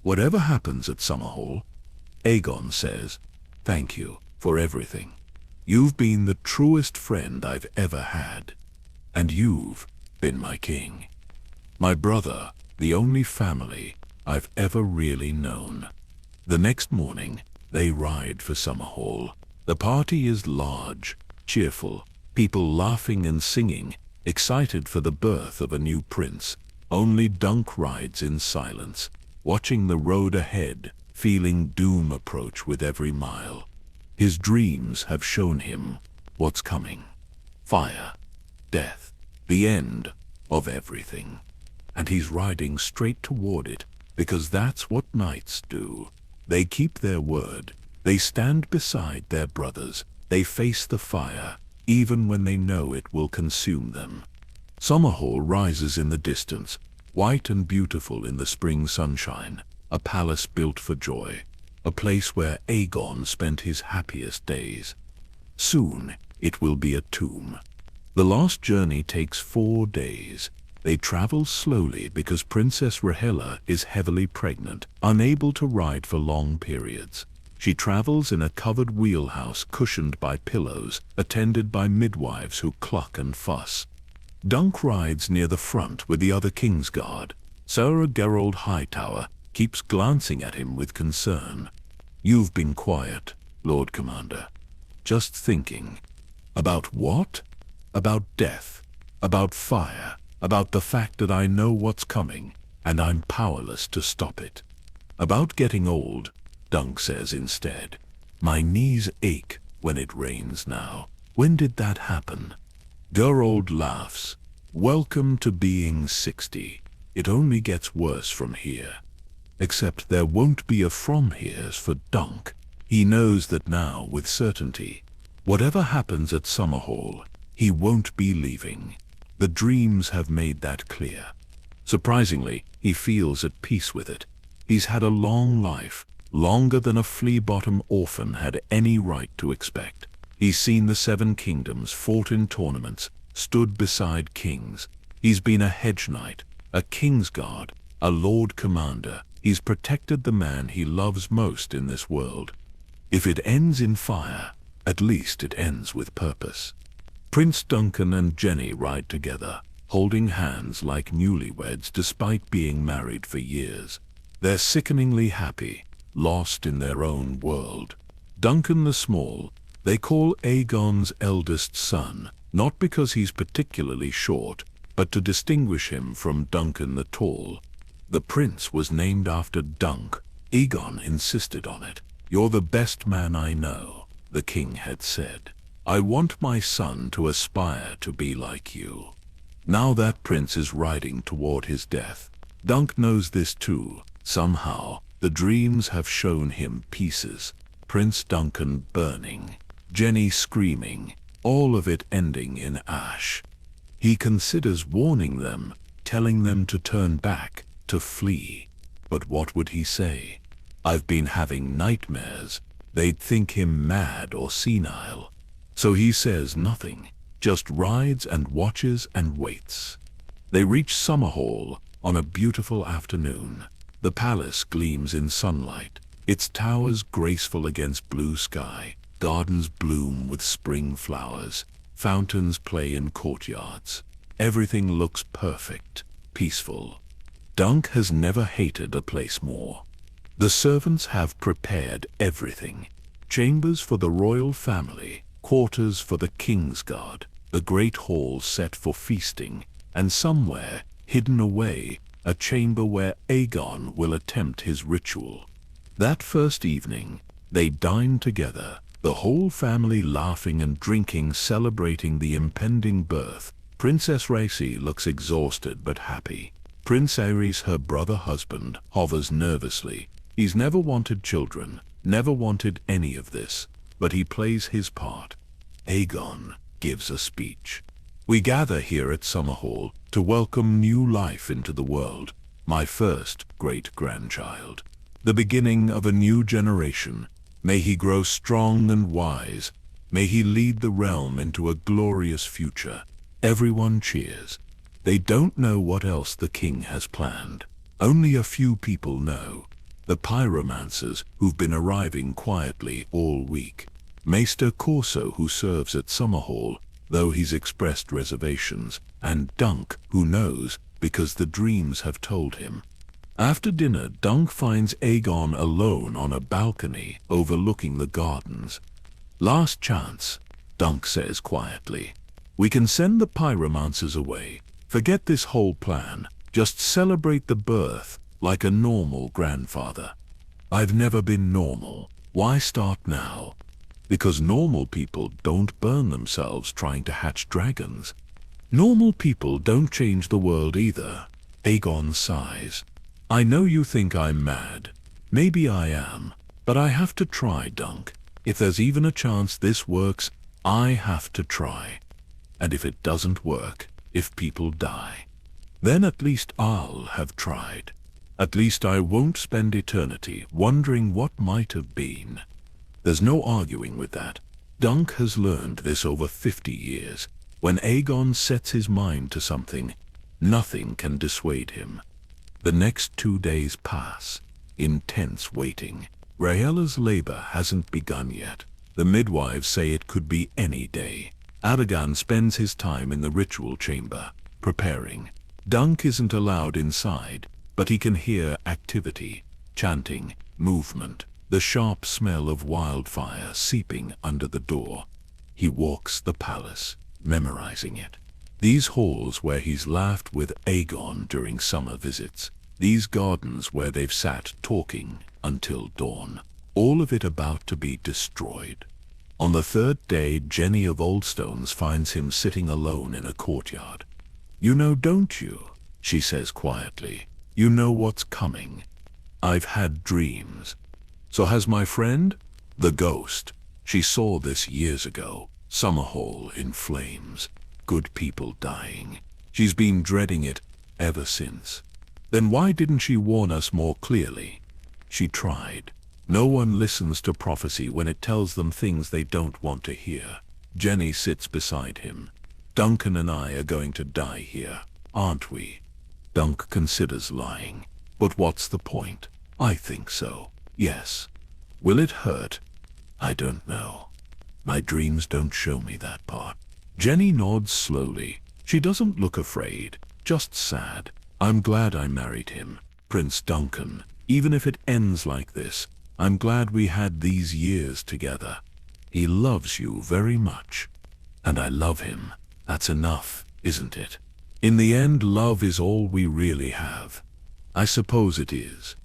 "Whatever happens at Summerhall," Aegon says, "thank you for everything. You've been the truest friend I've ever had. And you've been my king. My brother, the only family I've ever really known." The next morning, they ride for Summerhall. The party is large, cheerful, people laughing and singing, excited for the birth of a new prince. Only Dunk rides in silence, watching the road ahead, feeling doom approach with every mile. His dreams have shown him what's coming. Fire, death, the end of everything. And he's riding straight toward it, because that's what knights do. They keep their word. They stand beside their brothers. They face the fire, even when they know it will consume them. Summerhall rises in the distance, white and beautiful in the spring sunshine, a palace built for joy, a place where Aegon spent his happiest days. Soon it will be a tomb. The last journey takes 4 days. They travel slowly because Princess Rhaella is heavily pregnant, unable to ride for long periods. She travels in a covered wheelhouse cushioned by pillows, attended by midwives who cluck and fuss. Dunk rides near the front with the other Kingsguard. Ser Gerald Hightower keeps glancing at him with concern. "You've been quiet, Lord Commander. Just thinking." "About what?" "About death, about fire, about the fact that I know what's coming, and I'm powerless to stop it." "About getting old," Dunk says instead. "My knees ache when it rains now. When did that happen?" Gerald laughs. "Welcome to being 60. It only gets worse from here." Except there won't be a from here's for Dunk. He knows that now with certainty. Whatever happens at Summerhall, he won't be leaving. The dreams have made that clear. Surprisingly, he feels at peace with it. He's had a long life, longer than a Flea Bottom orphan had any right to expect. He's seen the 7 kingdoms, fought in tournaments, stood beside kings. He's been a Hedge knight, a Kingsguard, a Lord Commander. He's protected the man he loves most in this world. If it ends in fire, at least it ends with purpose. Prince Duncan and Jenny ride together, holding hands like newlyweds despite being married for years. They're sickeningly happy, lost in their own world. Duncan the Small, they call Aegon's eldest son, not because he's particularly short, but to distinguish him from Duncan the Tall. The prince was named after Dunk. Aegon insisted on it. "You're the best man I know," the king had said. "I want my son to aspire to be like you." Now that prince is riding toward his death. Dunk knows this too. Somehow, the dreams have shown him pieces. Prince Duncan burning, Jenny screaming, all of it ending in ash. He considers warning them, telling them to turn back, to flee. But what would he say? "I've been having nightmares." They'd think him mad or senile. So he says nothing, just rides and watches and waits. They reach Summerhall on a beautiful afternoon. The palace gleams in sunlight, its towers graceful against blue sky. Gardens bloom with spring flowers. Fountains play in courtyards. Everything looks perfect, peaceful. Dunk has never hated a place more. The servants have prepared everything. Chambers for the royal family, quarters for the Kingsguard, the great hall set for feasting, and somewhere, hidden away, a chamber where Aegon will attempt his ritual. That first evening, they dined together, the whole family laughing and drinking, celebrating the impending birth. Princess Racy looks exhausted but happy. Prince Aerys, her brother husband, hovers nervously. He's never wanted children, never wanted any of this, but he plays his part. Aegon gives a speech. We gather here at Summerhall to welcome new life into the world, my first great-grandchild. The beginning of a new generation. May he grow strong and wise. May he lead the realm into a glorious future. Everyone cheers. They don't know what else the king has planned. Only a few people know. The pyromancers who've been arriving quietly all week. Maester Corso, who serves at Summerhall, though he's expressed reservations, and Dunk, who knows, because the dreams have told him. After dinner, Dunk finds Aegon alone on a balcony overlooking the gardens. Last chance, Dunk says quietly. We can send the pyromancers away. Forget this whole plan. Just celebrate the birth like a normal grandfather. I've never been normal. Why start now? Because normal people don't burn themselves trying to hatch dragons. Normal people don't change the world either. Aegon sighs. I know you think I'm mad. Maybe I am. But I have to try, Dunk. If there's even a chance this works, I have to try. And if it doesn't work, if people die, then at least I'll have tried. At least I won't spend eternity wondering what might have been. There's no arguing with that. Dunk has learned this over 50 years. When Aegon sets his mind to something, nothing can dissuade him. The next 2 days pass. Intense waiting. Rhaella's labor hasn't begun yet. The midwives say it could be any day. Aegon spends his time in the ritual chamber, preparing. Dunk isn't allowed inside, but he can hear activity, chanting, movement. The sharp smell of wildfire seeping under the door. He walks the palace, memorizing it. These halls where he's laughed with Aegon during summer visits. These gardens where they've sat talking until dawn. All of it about to be destroyed. On the third day, Jenny of Oldstones finds him sitting alone in a courtyard. You know, don't you? She says quietly. You know what's coming. I've had dreams. So has my friend? The ghost. She saw this years ago. Summerhall in flames. Good people dying. She's been dreading it ever since. Then why didn't she warn us more clearly? She tried. No one listens to prophecy when it tells them things they don't want to hear. Jenny sits beside him. Duncan and I are going to die here, aren't we? Dunk considers lying. But what's the point? I think so. Yes. Will it hurt? I don't know. My dreams don't show me that part. Jenny nods slowly. She doesn't look afraid, just sad. I'm glad I married him, Prince Duncan. Even if it ends like this, I'm glad we had these years together. He loves you very much. And I love him. That's enough, isn't it? In the end, love is all we really have. I suppose it is.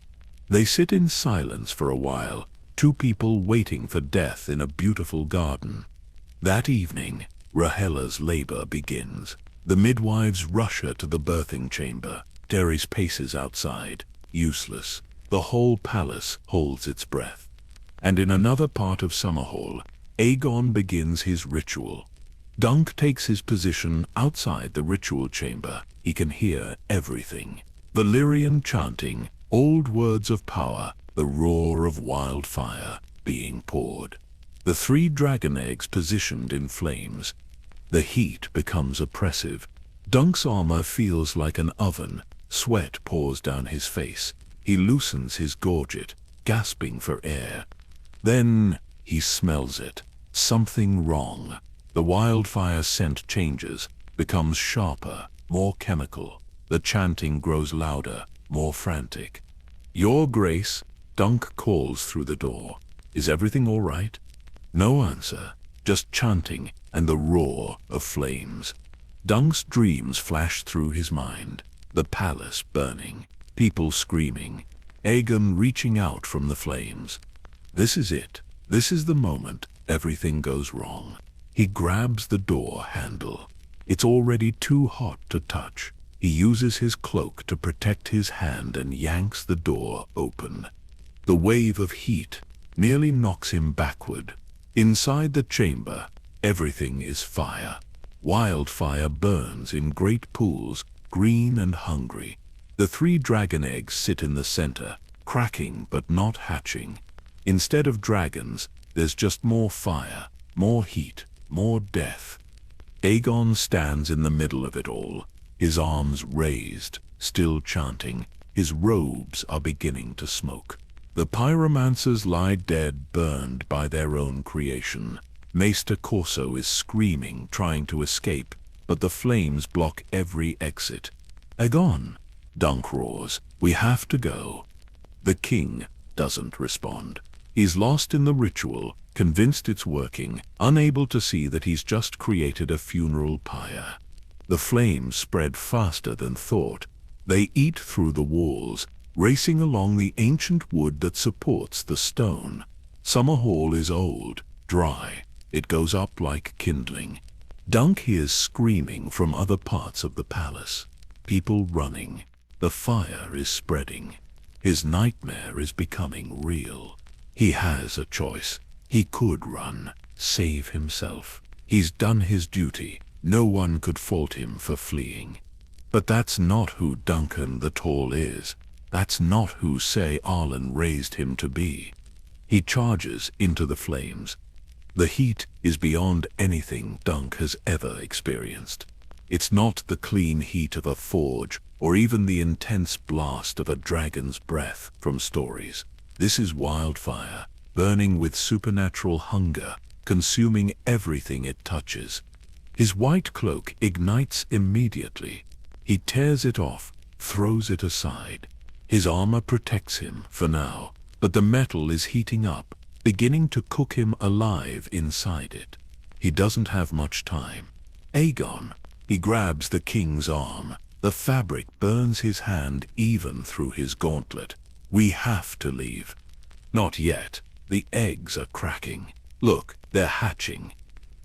They sit in silence for a while, two people waiting for death in a beautiful garden. That evening, Rhaella's labor begins. The midwives rush her to the birthing chamber. Daenerys paces outside, useless. The whole palace holds its breath. And in another part of Summerhall, Aegon begins his ritual. Dunk takes his position outside the ritual chamber. He can hear everything. Valyrian chanting, old words of power, the roar of wildfire being poured. The 3 dragon eggs positioned in flames. The heat becomes oppressive. Dunk's armor feels like an oven. Sweat pours down his face. He loosens his gorget, gasping for air. Then he smells it. Something wrong. The wildfire scent changes, becomes sharper, more chemical. The chanting grows louder, more frantic. Your Grace, Dunk calls through the door. Is everything all right? No answer, just chanting and the roar of flames. Dunk's dreams flash through his mind. The palace burning, people screaming, Aegon reaching out from the flames. This is it. This is the moment everything goes wrong. He grabs the door handle. It's already too hot to touch. He uses his cloak to protect his hand and yanks the door open. The wave of heat nearly knocks him backward. Inside the chamber, everything is fire. Wildfire burns in great pools, green and hungry. The 3 dragon eggs sit in the center, cracking but not hatching. Instead of dragons, there's just more fire, more heat, more death. Aegon stands in the middle of it all, his arms raised, still chanting. His robes are beginning to smoke. The pyromancers lie dead, burned by their own creation. Maester Corso is screaming, trying to escape, but the flames block every exit. "Aegon," Dunk roars, "we have to go." The king doesn't respond. He's lost in the ritual, convinced it's working, unable to see that he's just created a funeral pyre. The flames spread faster than thought. They eat through the walls, racing along the ancient wood that supports the stone. Summerhall is old, dry. It goes up like kindling. Dunk hears screaming from other parts of the palace. People running. The fire is spreading. His nightmare is becoming real. He has a choice. He could run, save himself. He's done his duty. No one could fault him for fleeing. But that's not who Duncan the Tall is. That's not who Ser Arlen raised him to be. He charges into the flames. The heat is beyond anything Dunk has ever experienced. It's not the clean heat of a forge, or even the intense blast of a dragon's breath from stories. This is wildfire, burning with supernatural hunger, consuming everything it touches. His white cloak ignites immediately. He tears it off, throws it aside. His armor protects him for now, but the metal is heating up, beginning to cook him alive inside it. He doesn't have much time. "Aegon!" He grabs the king's arm. The fabric burns his hand even through his gauntlet. "We have to leave." "Not yet. The eggs are cracking. Look, they're hatching."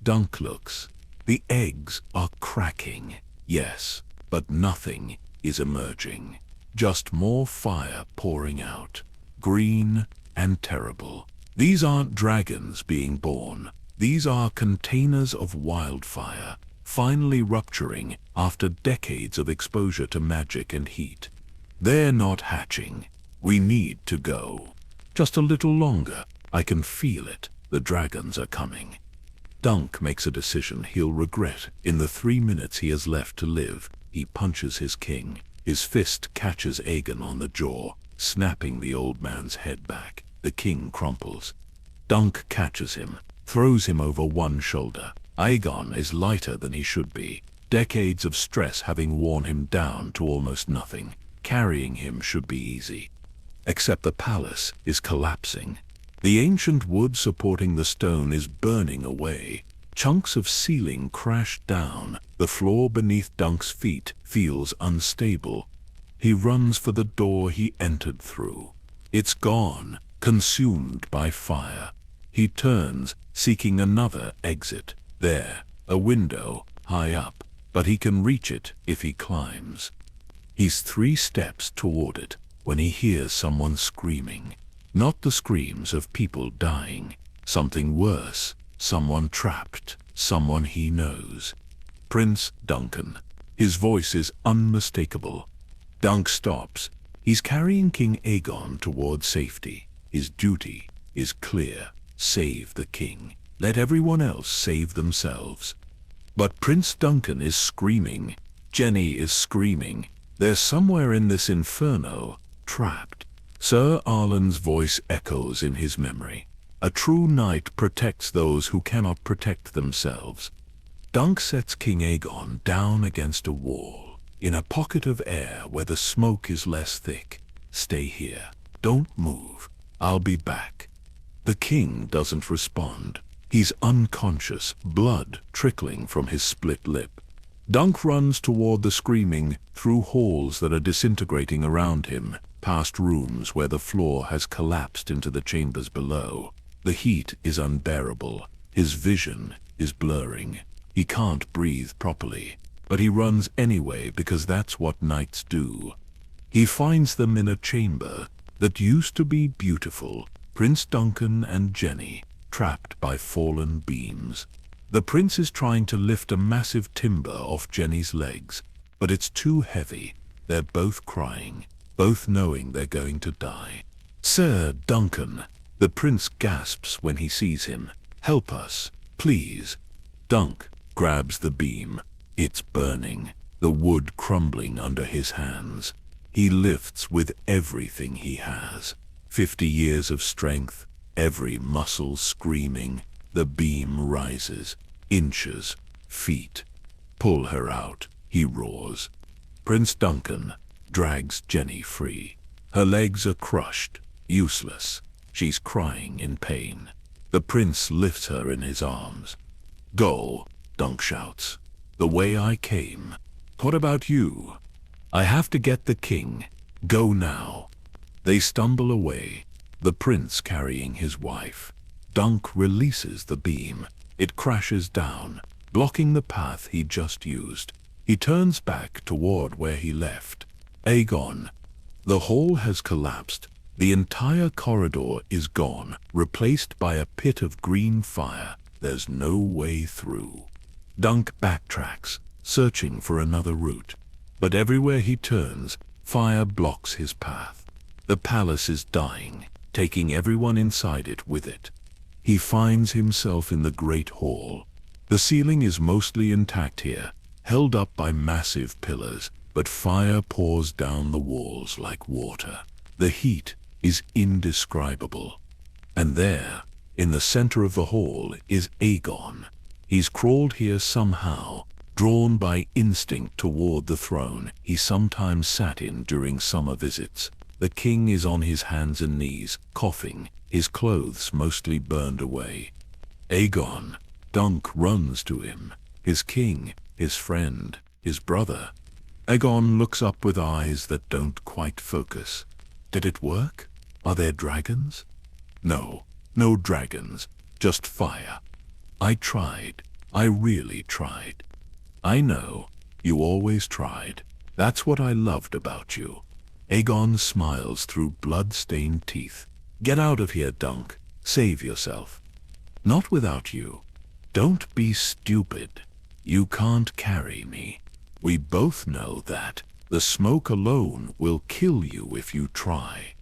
Dunk looks. The eggs are cracking. Yes, but nothing is emerging. Just more fire pouring out. Green and terrible. These aren't dragons being born. These are containers of wildfire, finally rupturing after decades of exposure to magic and heat. They're not hatching. We need to go. Just a little longer. I can feel it. The dragons are coming. Dunk makes a decision he'll regret in the 3 minutes he has left to live. He punches his king. His fist catches Aegon on the jaw, snapping the old man's head back. The king crumples. Dunk catches him, throws him over one shoulder. Aegon is lighter than he should be, decades of stress having worn him down to almost nothing. Carrying him should be easy. Except the palace is collapsing. The ancient wood supporting the stone is burning away. Chunks of ceiling crash down. The floor beneath Dunk's feet feels unstable. He runs for the door he entered through. It's gone, consumed by fire. He turns, seeking another exit. There, a window, high up, but he can reach it if he climbs. He's 3 steps toward it when he hears someone screaming. Not the screams of people dying. Something worse. Someone trapped. Someone he knows. Prince Duncan. His voice is unmistakable. Dunk stops. He's carrying King Aegon toward safety. His duty is clear. Save the king. Let everyone else save themselves. But Prince Duncan is screaming. Jenny is screaming. They're somewhere in this inferno, trapped. Ser Arlen's voice echoes in his memory. A true knight protects those who cannot protect themselves. Dunk sets King Aegon down against a wall, in a pocket of air where the smoke is less thick. "Stay here. Don't move. I'll be back." The king doesn't respond. He's unconscious, blood trickling from his split lip. Dunk runs toward the screaming, through halls that are disintegrating around him. past rooms where the floor has collapsed into the chambers below. The heat is unbearable. His vision is blurring. He can't breathe properly, but he runs anyway because that's what knights do. He finds them in a chamber that used to be beautiful, Prince Duncan and Jenny, trapped by fallen beams. The prince is trying to lift a massive timber off Jenny's legs, but it's too heavy. They're both crying, both knowing they're going to die. "Ser Duncan," the prince gasps when he sees him. "Help us, please." Dunk grabs the beam. It's burning, the wood crumbling under his hands. He lifts with everything he has. 50 years of strength, every muscle screaming. The beam rises, inches, feet. "Pull her out," he roars. Prince Duncan drags Jenny free. Her legs are crushed, useless. She's crying in pain. The prince lifts her in his arms. "Go," Dunk shouts. "The way I came. What about you?" "I have to get the king. Go now." They stumble away, the prince carrying his wife. Dunk releases the beam. It crashes down, blocking the path he just used. He turns back toward where he left. Aegon. The hall has collapsed. The entire corridor is gone, replaced by a pit of green fire. There's no way through. Dunk backtracks, searching for another route. But everywhere he turns, fire blocks his path. The palace is dying, taking everyone inside it with it. He finds himself in the great hall. The ceiling is mostly intact here, held up by massive pillars, but fire pours down the walls like water. The heat is indescribable. And there, in the center of the hall, is Aegon. He's crawled here somehow, drawn by instinct toward the throne he sometimes sat in during summer visits. The king is on his hands and knees, coughing, his clothes mostly burned away. "Aegon!" Dunk runs to him. His king, his friend, his brother. Aegon looks up with eyes that don't quite focus. Did it work? Are there dragons? No, no dragons, just fire. I tried. I really tried. I know, you always tried. That's what I loved about you. Aegon smiles through blood-stained teeth. Get out of here, Dunk. Save yourself. Not without you. Don't be stupid. You can't carry me. We both know that. The smoke alone will kill you if you try.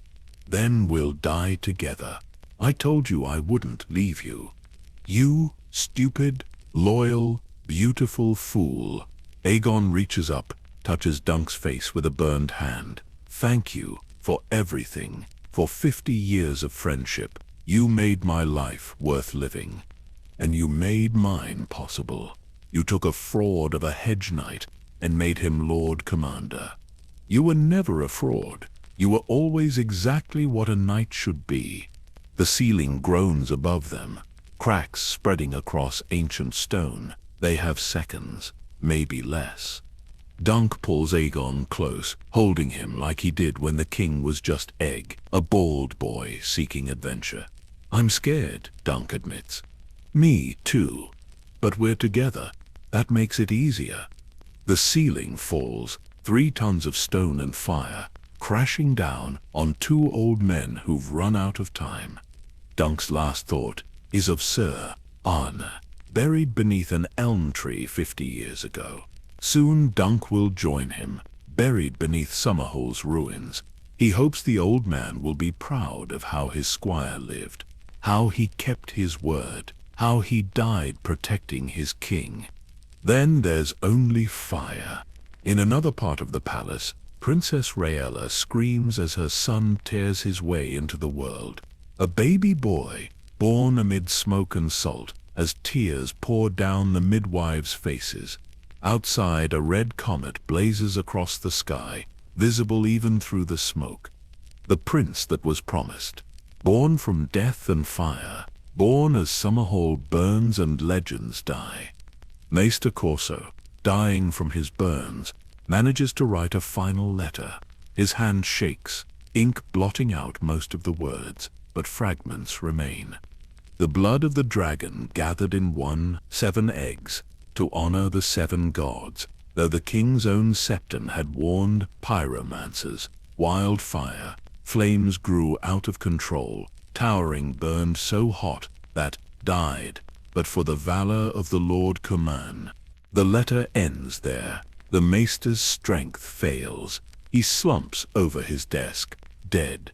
Then we'll die together. I told you I wouldn't leave you. You, stupid, loyal, beautiful fool. Aegon reaches up, touches Dunk's face with a burned hand. Thank you for everything. For 50 years of friendship. You made my life worth living. And you made mine possible. You took a fraud of a Hedge knight and made him Lord Commander. You were never a fraud. You were always exactly what a knight should be. The ceiling groans above them, cracks spreading across ancient stone. They have seconds, maybe less. Dunk pulls Aegon close, holding him like he did when the king was just Egg, a bald boy seeking adventure. I'm scared, Dunk admits. Me too. But we're together. That makes it easier. The ceiling falls, 3 tons of stone and fire, crashing down on 2 old men who've run out of time. Dunk's last thought is of Ser Arne, buried beneath an elm tree 50 years ago. Soon Dunk will join him, buried beneath Summerhall's ruins. He hopes the old man will be proud of how his squire lived, how he kept his word, how he died protecting his king. Then there's only fire. In another part of the palace, Princess Rhaella screams as her son tears his way into the world. A baby boy, born amid smoke and salt, as tears pour down the midwives' faces. Outside, a red comet blazes across the sky, visible even through the smoke. The prince that was promised, born from death and fire, born as Summerhall burns and legends die. Maester Corso, dying from his burns, manages to write a final letter. His hand shakes, ink blotting out most of the words, but fragments remain. The blood of the dragon gathered in 7 eggs to honor the 7 gods, though the king's own septon had warned pyromancers. Wildfire, flames grew out of control, towering burned so hot that died, but for the valor of the Lord Command. The letter ends there. The maester's strength fails. He slumps over his desk, dead.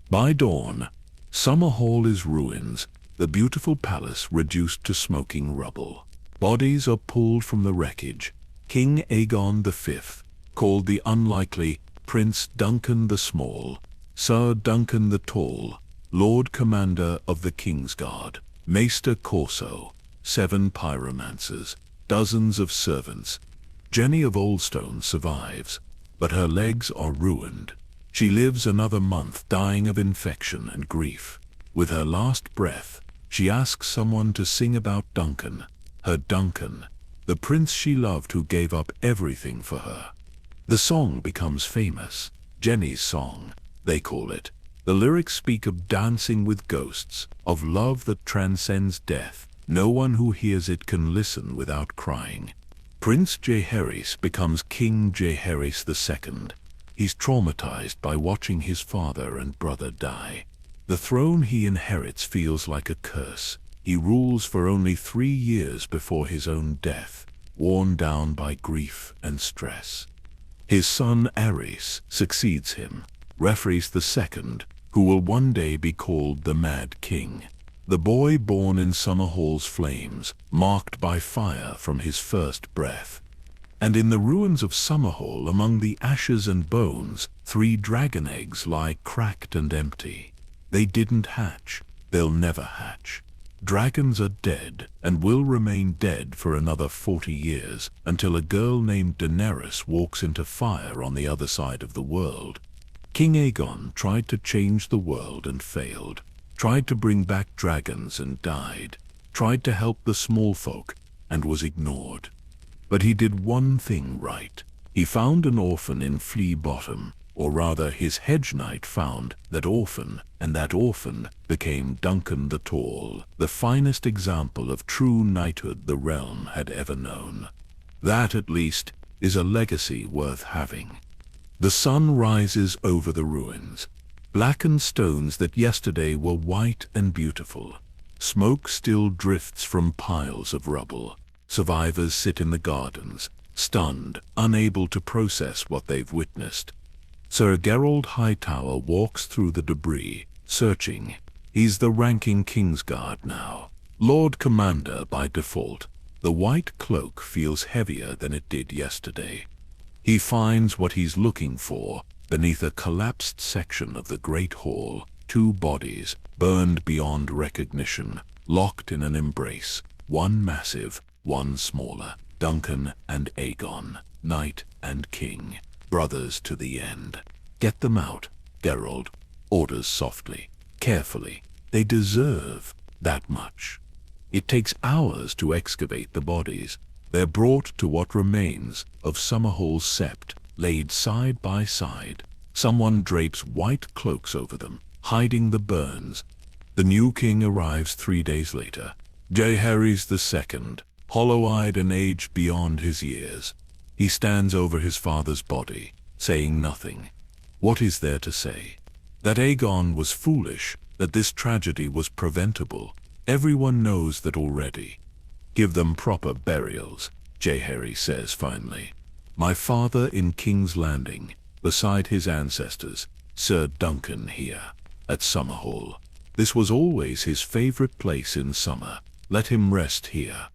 By dawn, Summerhall is ruins, the beautiful palace reduced to smoking rubble. Bodies are pulled from the wreckage. King Aegon V, called the unlikely Prince Duncan the Small, Ser Duncan the Tall, Lord Commander of the Kingsguard, Maester Corso, 7 pyromancers, dozens of servants. Jenny of Oldstone survives, but her legs are ruined. She lives another month dying of infection and grief. With her last breath, she asks someone to sing about Duncan, her Duncan, the prince she loved who gave up everything for her. The song becomes famous, Jenny's song, they call it. The lyrics speak of dancing with ghosts, of love that transcends death. No one who hears it can listen without crying. Prince Jaehaerys becomes King Jaehaerys II. He's traumatized by watching his father and brother die. The throne he inherits feels like a curse. He rules for only 3 years before his own death, worn down by grief and stress. His son Aerys succeeds him, Rhaenys II, who will one day be called the Mad King. The boy born in Summerhall's flames, marked by fire from his first breath. And in the ruins of Summerhall, among the ashes and bones, 3 dragon eggs lie cracked and empty. They didn't hatch. They'll never hatch. Dragons are dead, and will remain dead for another 40 years, until a girl named Daenerys walks into fire on the other side of the world. King Aegon tried to change the world and failed. Tried to bring back dragons and died. Tried to help the small folk and was ignored. But he did one thing right. He found an orphan in Flea Bottom, or rather his hedge knight found that orphan, and that orphan became Duncan the Tall, the finest example of true knighthood the realm had ever known. That, at least, is a legacy worth having. The sun rises over the ruins. Blackened stones that yesterday were white and beautiful. Smoke still drifts from piles of rubble. Survivors sit in the gardens, stunned, unable to process what they've witnessed. Sir Gerald Hightower walks through the debris, searching. He's the ranking Kingsguard now, Lord Commander by default. The white cloak feels heavier than it did yesterday. He finds what he's looking for beneath a collapsed section of the Great Hall. 2 bodies, burned beyond recognition, locked in an embrace. One massive, one smaller. Duncan and Aegon, knight and king, brothers to the end. Get them out, Geralt orders softly, carefully. They deserve that much. It takes hours to excavate the bodies. They're brought to what remains of Summerhall's sept, laid side by side. Someone drapes white cloaks over them, hiding the burns. The new king arrives 3 days later. Jaehaerys II, hollow-eyed and aged beyond his years. He stands over his father's body, saying nothing. What is there to say? That Aegon was foolish, that this tragedy was preventable. Everyone knows that already. Give them proper burials, Jaehaerys says finally. My father in King's Landing, beside his ancestors, Ser Duncan here, at Summerhall. This was always his favorite place in summer. Let him rest here.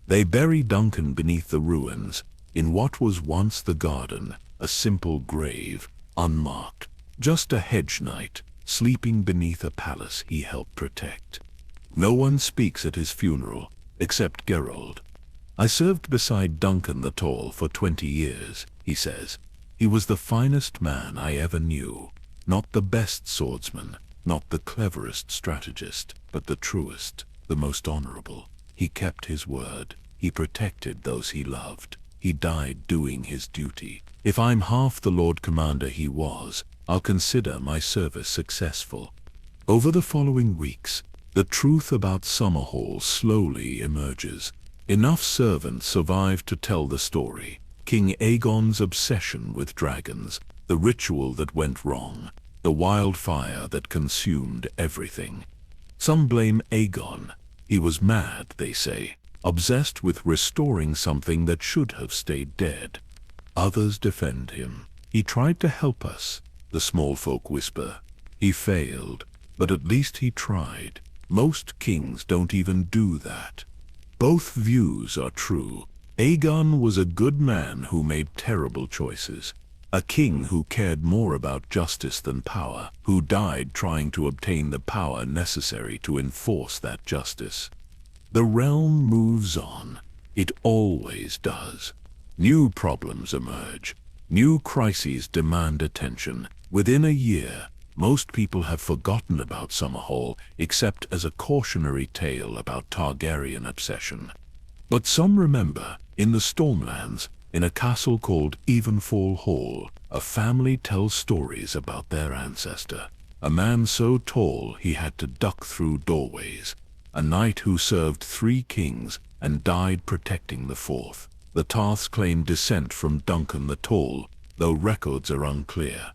They bury Duncan beneath the ruins, in what was once the garden, a simple grave, unmarked. Just a hedge knight, sleeping beneath a palace he helped protect. No one speaks at his funeral, except Geralt. I served beside Duncan the Tall for 20 years, he says. He was the finest man I ever knew. Not the best swordsman, not the cleverest strategist, but the truest, the most honorable. He kept his word. He protected those he loved. He died doing his duty. If I'm half the Lord Commander he was, I'll consider my service successful. Over the following weeks, the truth about Summerhall slowly emerges. Enough servants survive to tell the story. King Aegon's obsession with dragons, the ritual that went wrong, the wildfire that consumed everything. Some blame Aegon. He was mad, they say, obsessed with restoring something that should have stayed dead. Others defend him. He tried to help us, the small folk whisper. He failed, but at least he tried. Most kings don't even do that. Both views are true. Aegon was a good man who made terrible choices. A king who cared more about justice than power, who died trying to obtain the power necessary to enforce that justice. The realm moves on. It always does. New problems emerge. New crises demand attention. Within a year, most people have forgotten about Summerhall, except as a cautionary tale about Targaryen obsession. But some remember, in the Stormlands, in a castle called Evenfall Hall, a family tells stories about their ancestor. A man so tall he had to duck through doorways. A knight who served 3 kings and died protecting the 4th. The Tarths claim descent from Duncan the Tall, though records are unclear.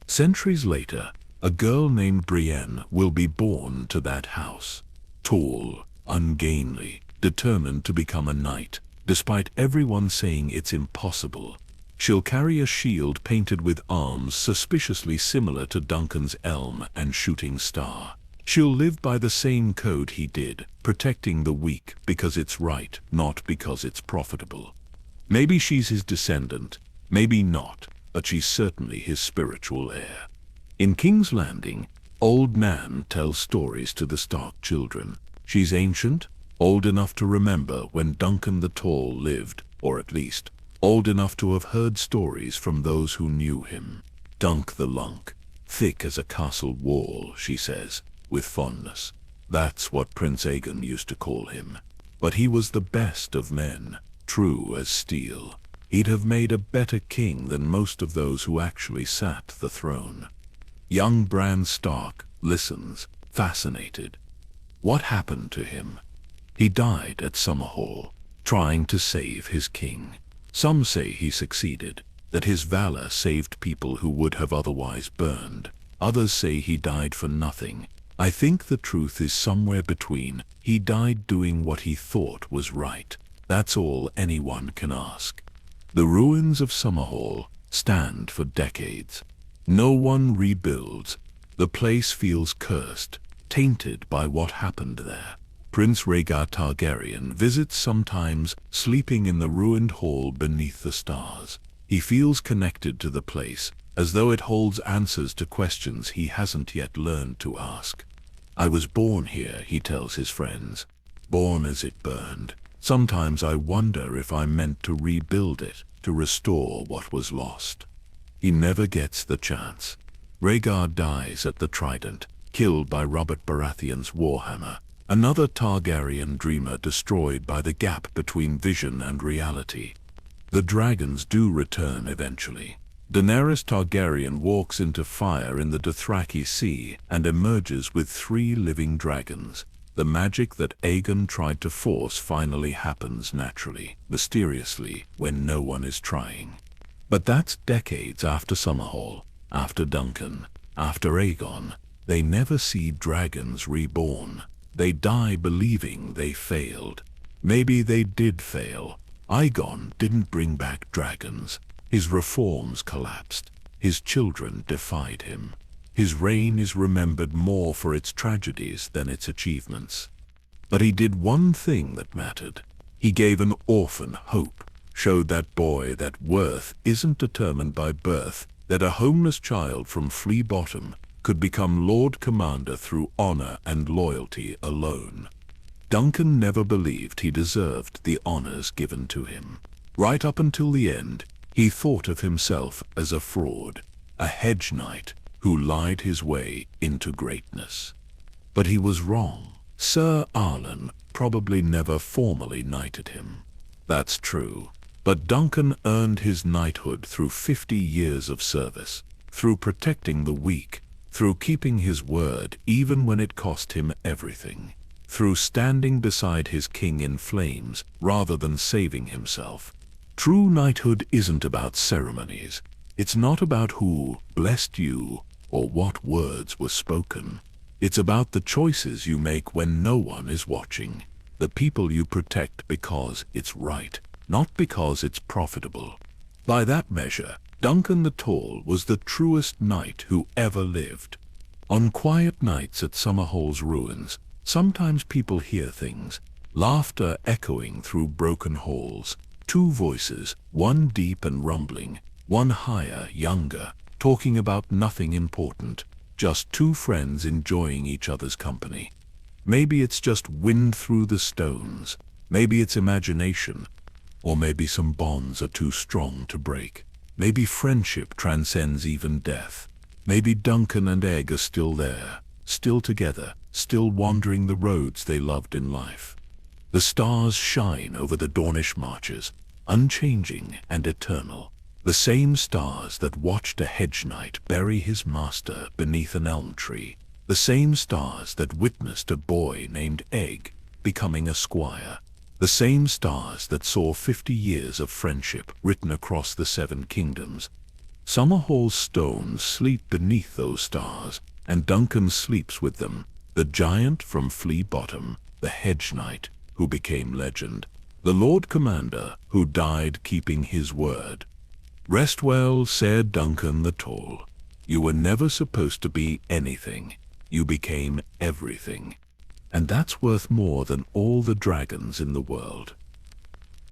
Centuries later, a girl named Brienne will be born to that house. Tall, ungainly, determined to become a knight, despite everyone saying it's impossible. She'll carry a shield painted with arms suspiciously similar to Duncan's elm and shooting star. She'll live by the same code he did, protecting the weak because it's right, not because it's profitable. Maybe she's his descendant, maybe not, but she's certainly his spiritual heir. In King's Landing, Old Nan tells stories to the Stark children. She's ancient, old enough to remember when Duncan the Tall lived, or at least, old enough to have heard stories from those who knew him. Dunk the Lunk, thick as a castle wall, she says, with fondness. That's what Prince Aegon used to call him. But he was the best of men, true as steel. He'd have made a better king than most of those who actually sat the throne. Young Bran Stark listens, fascinated. What happened to him? He died at Summerhall, trying to save his king. Some say he succeeded, that his valor saved people who would have otherwise burned. Others say he died for nothing. I think the truth is somewhere between. He died doing what he thought was right. That's all anyone can ask. The ruins of Summerhall stand for decades. No one rebuilds. The place feels cursed, tainted by what happened there. Prince Rhaegar Targaryen visits sometimes, sleeping in the ruined hall beneath the stars. He feels connected to the place, as though it holds answers to questions he hasn't yet learned to ask. I was born here, he tells his friends, born as it burned. Sometimes I wonder if I'm meant to rebuild it, to restore what was lost. He never gets the chance. Rhaegar dies at the Trident, killed by Robert Baratheon's warhammer. Another Targaryen dreamer destroyed by the gap between vision and reality. The dragons do return eventually. Daenerys Targaryen walks into fire in the Dothraki Sea and emerges with 3 living dragons. The magic that Aegon tried to force finally happens naturally, mysteriously, when no one is trying. But that's decades after Summerhall, after Duncan, after Aegon. They never see dragons reborn. They die believing they failed. Maybe they did fail. Aegon didn't bring back dragons. His reforms collapsed. His children defied him. His reign is remembered more for its tragedies than its achievements. But he did one thing that mattered. He gave an orphan hope, showed that boy that worth isn't determined by birth, that a homeless child from Flea Bottom could become Lord Commander through honor and loyalty alone. Duncan never believed he deserved the honors given to him. Right up until the end, he thought of himself as a fraud, a hedge knight who lied his way into greatness. But he was wrong. Ser Arlen probably never formally knighted him. That's true. But Duncan earned his knighthood through 50 years of service. through protecting the weak, through keeping his word even when it cost him everything, through standing beside his king in flames rather than saving himself. True knighthood isn't about ceremonies. It's not about who blessed you or what words were spoken. It's about the choices you make when no one is watching, the people you protect because it's right, not because it's profitable. By that measure, Duncan the Tall was the truest knight who ever lived. On quiet nights at Summerhall's ruins, sometimes people hear things, laughter echoing through broken halls, two voices, one deep and rumbling, one higher, younger, talking about nothing important, just two friends enjoying each other's company. Maybe it's just wind through the stones, maybe it's imagination, or maybe some bonds are too strong to break. Maybe friendship transcends even death. Maybe Duncan and Egg are still there, still together, still wandering the roads they loved in life. The stars shine over the Dornish marches, unchanging and eternal. The same stars that watched a hedge knight bury his master beneath an elm tree. The same stars that witnessed a boy named Egg becoming a squire. The same stars that saw 50 years of friendship written across the 7 kingdoms. Summerhall's stones sleep beneath those stars, and Duncan sleeps with them, the giant from Flea Bottom, the hedge knight who became legend, the Lord Commander who died keeping his word. Rest well, Ser Duncan the Tall. You were never supposed to be anything. You became everything. And that's worth more than all the dragons in the world.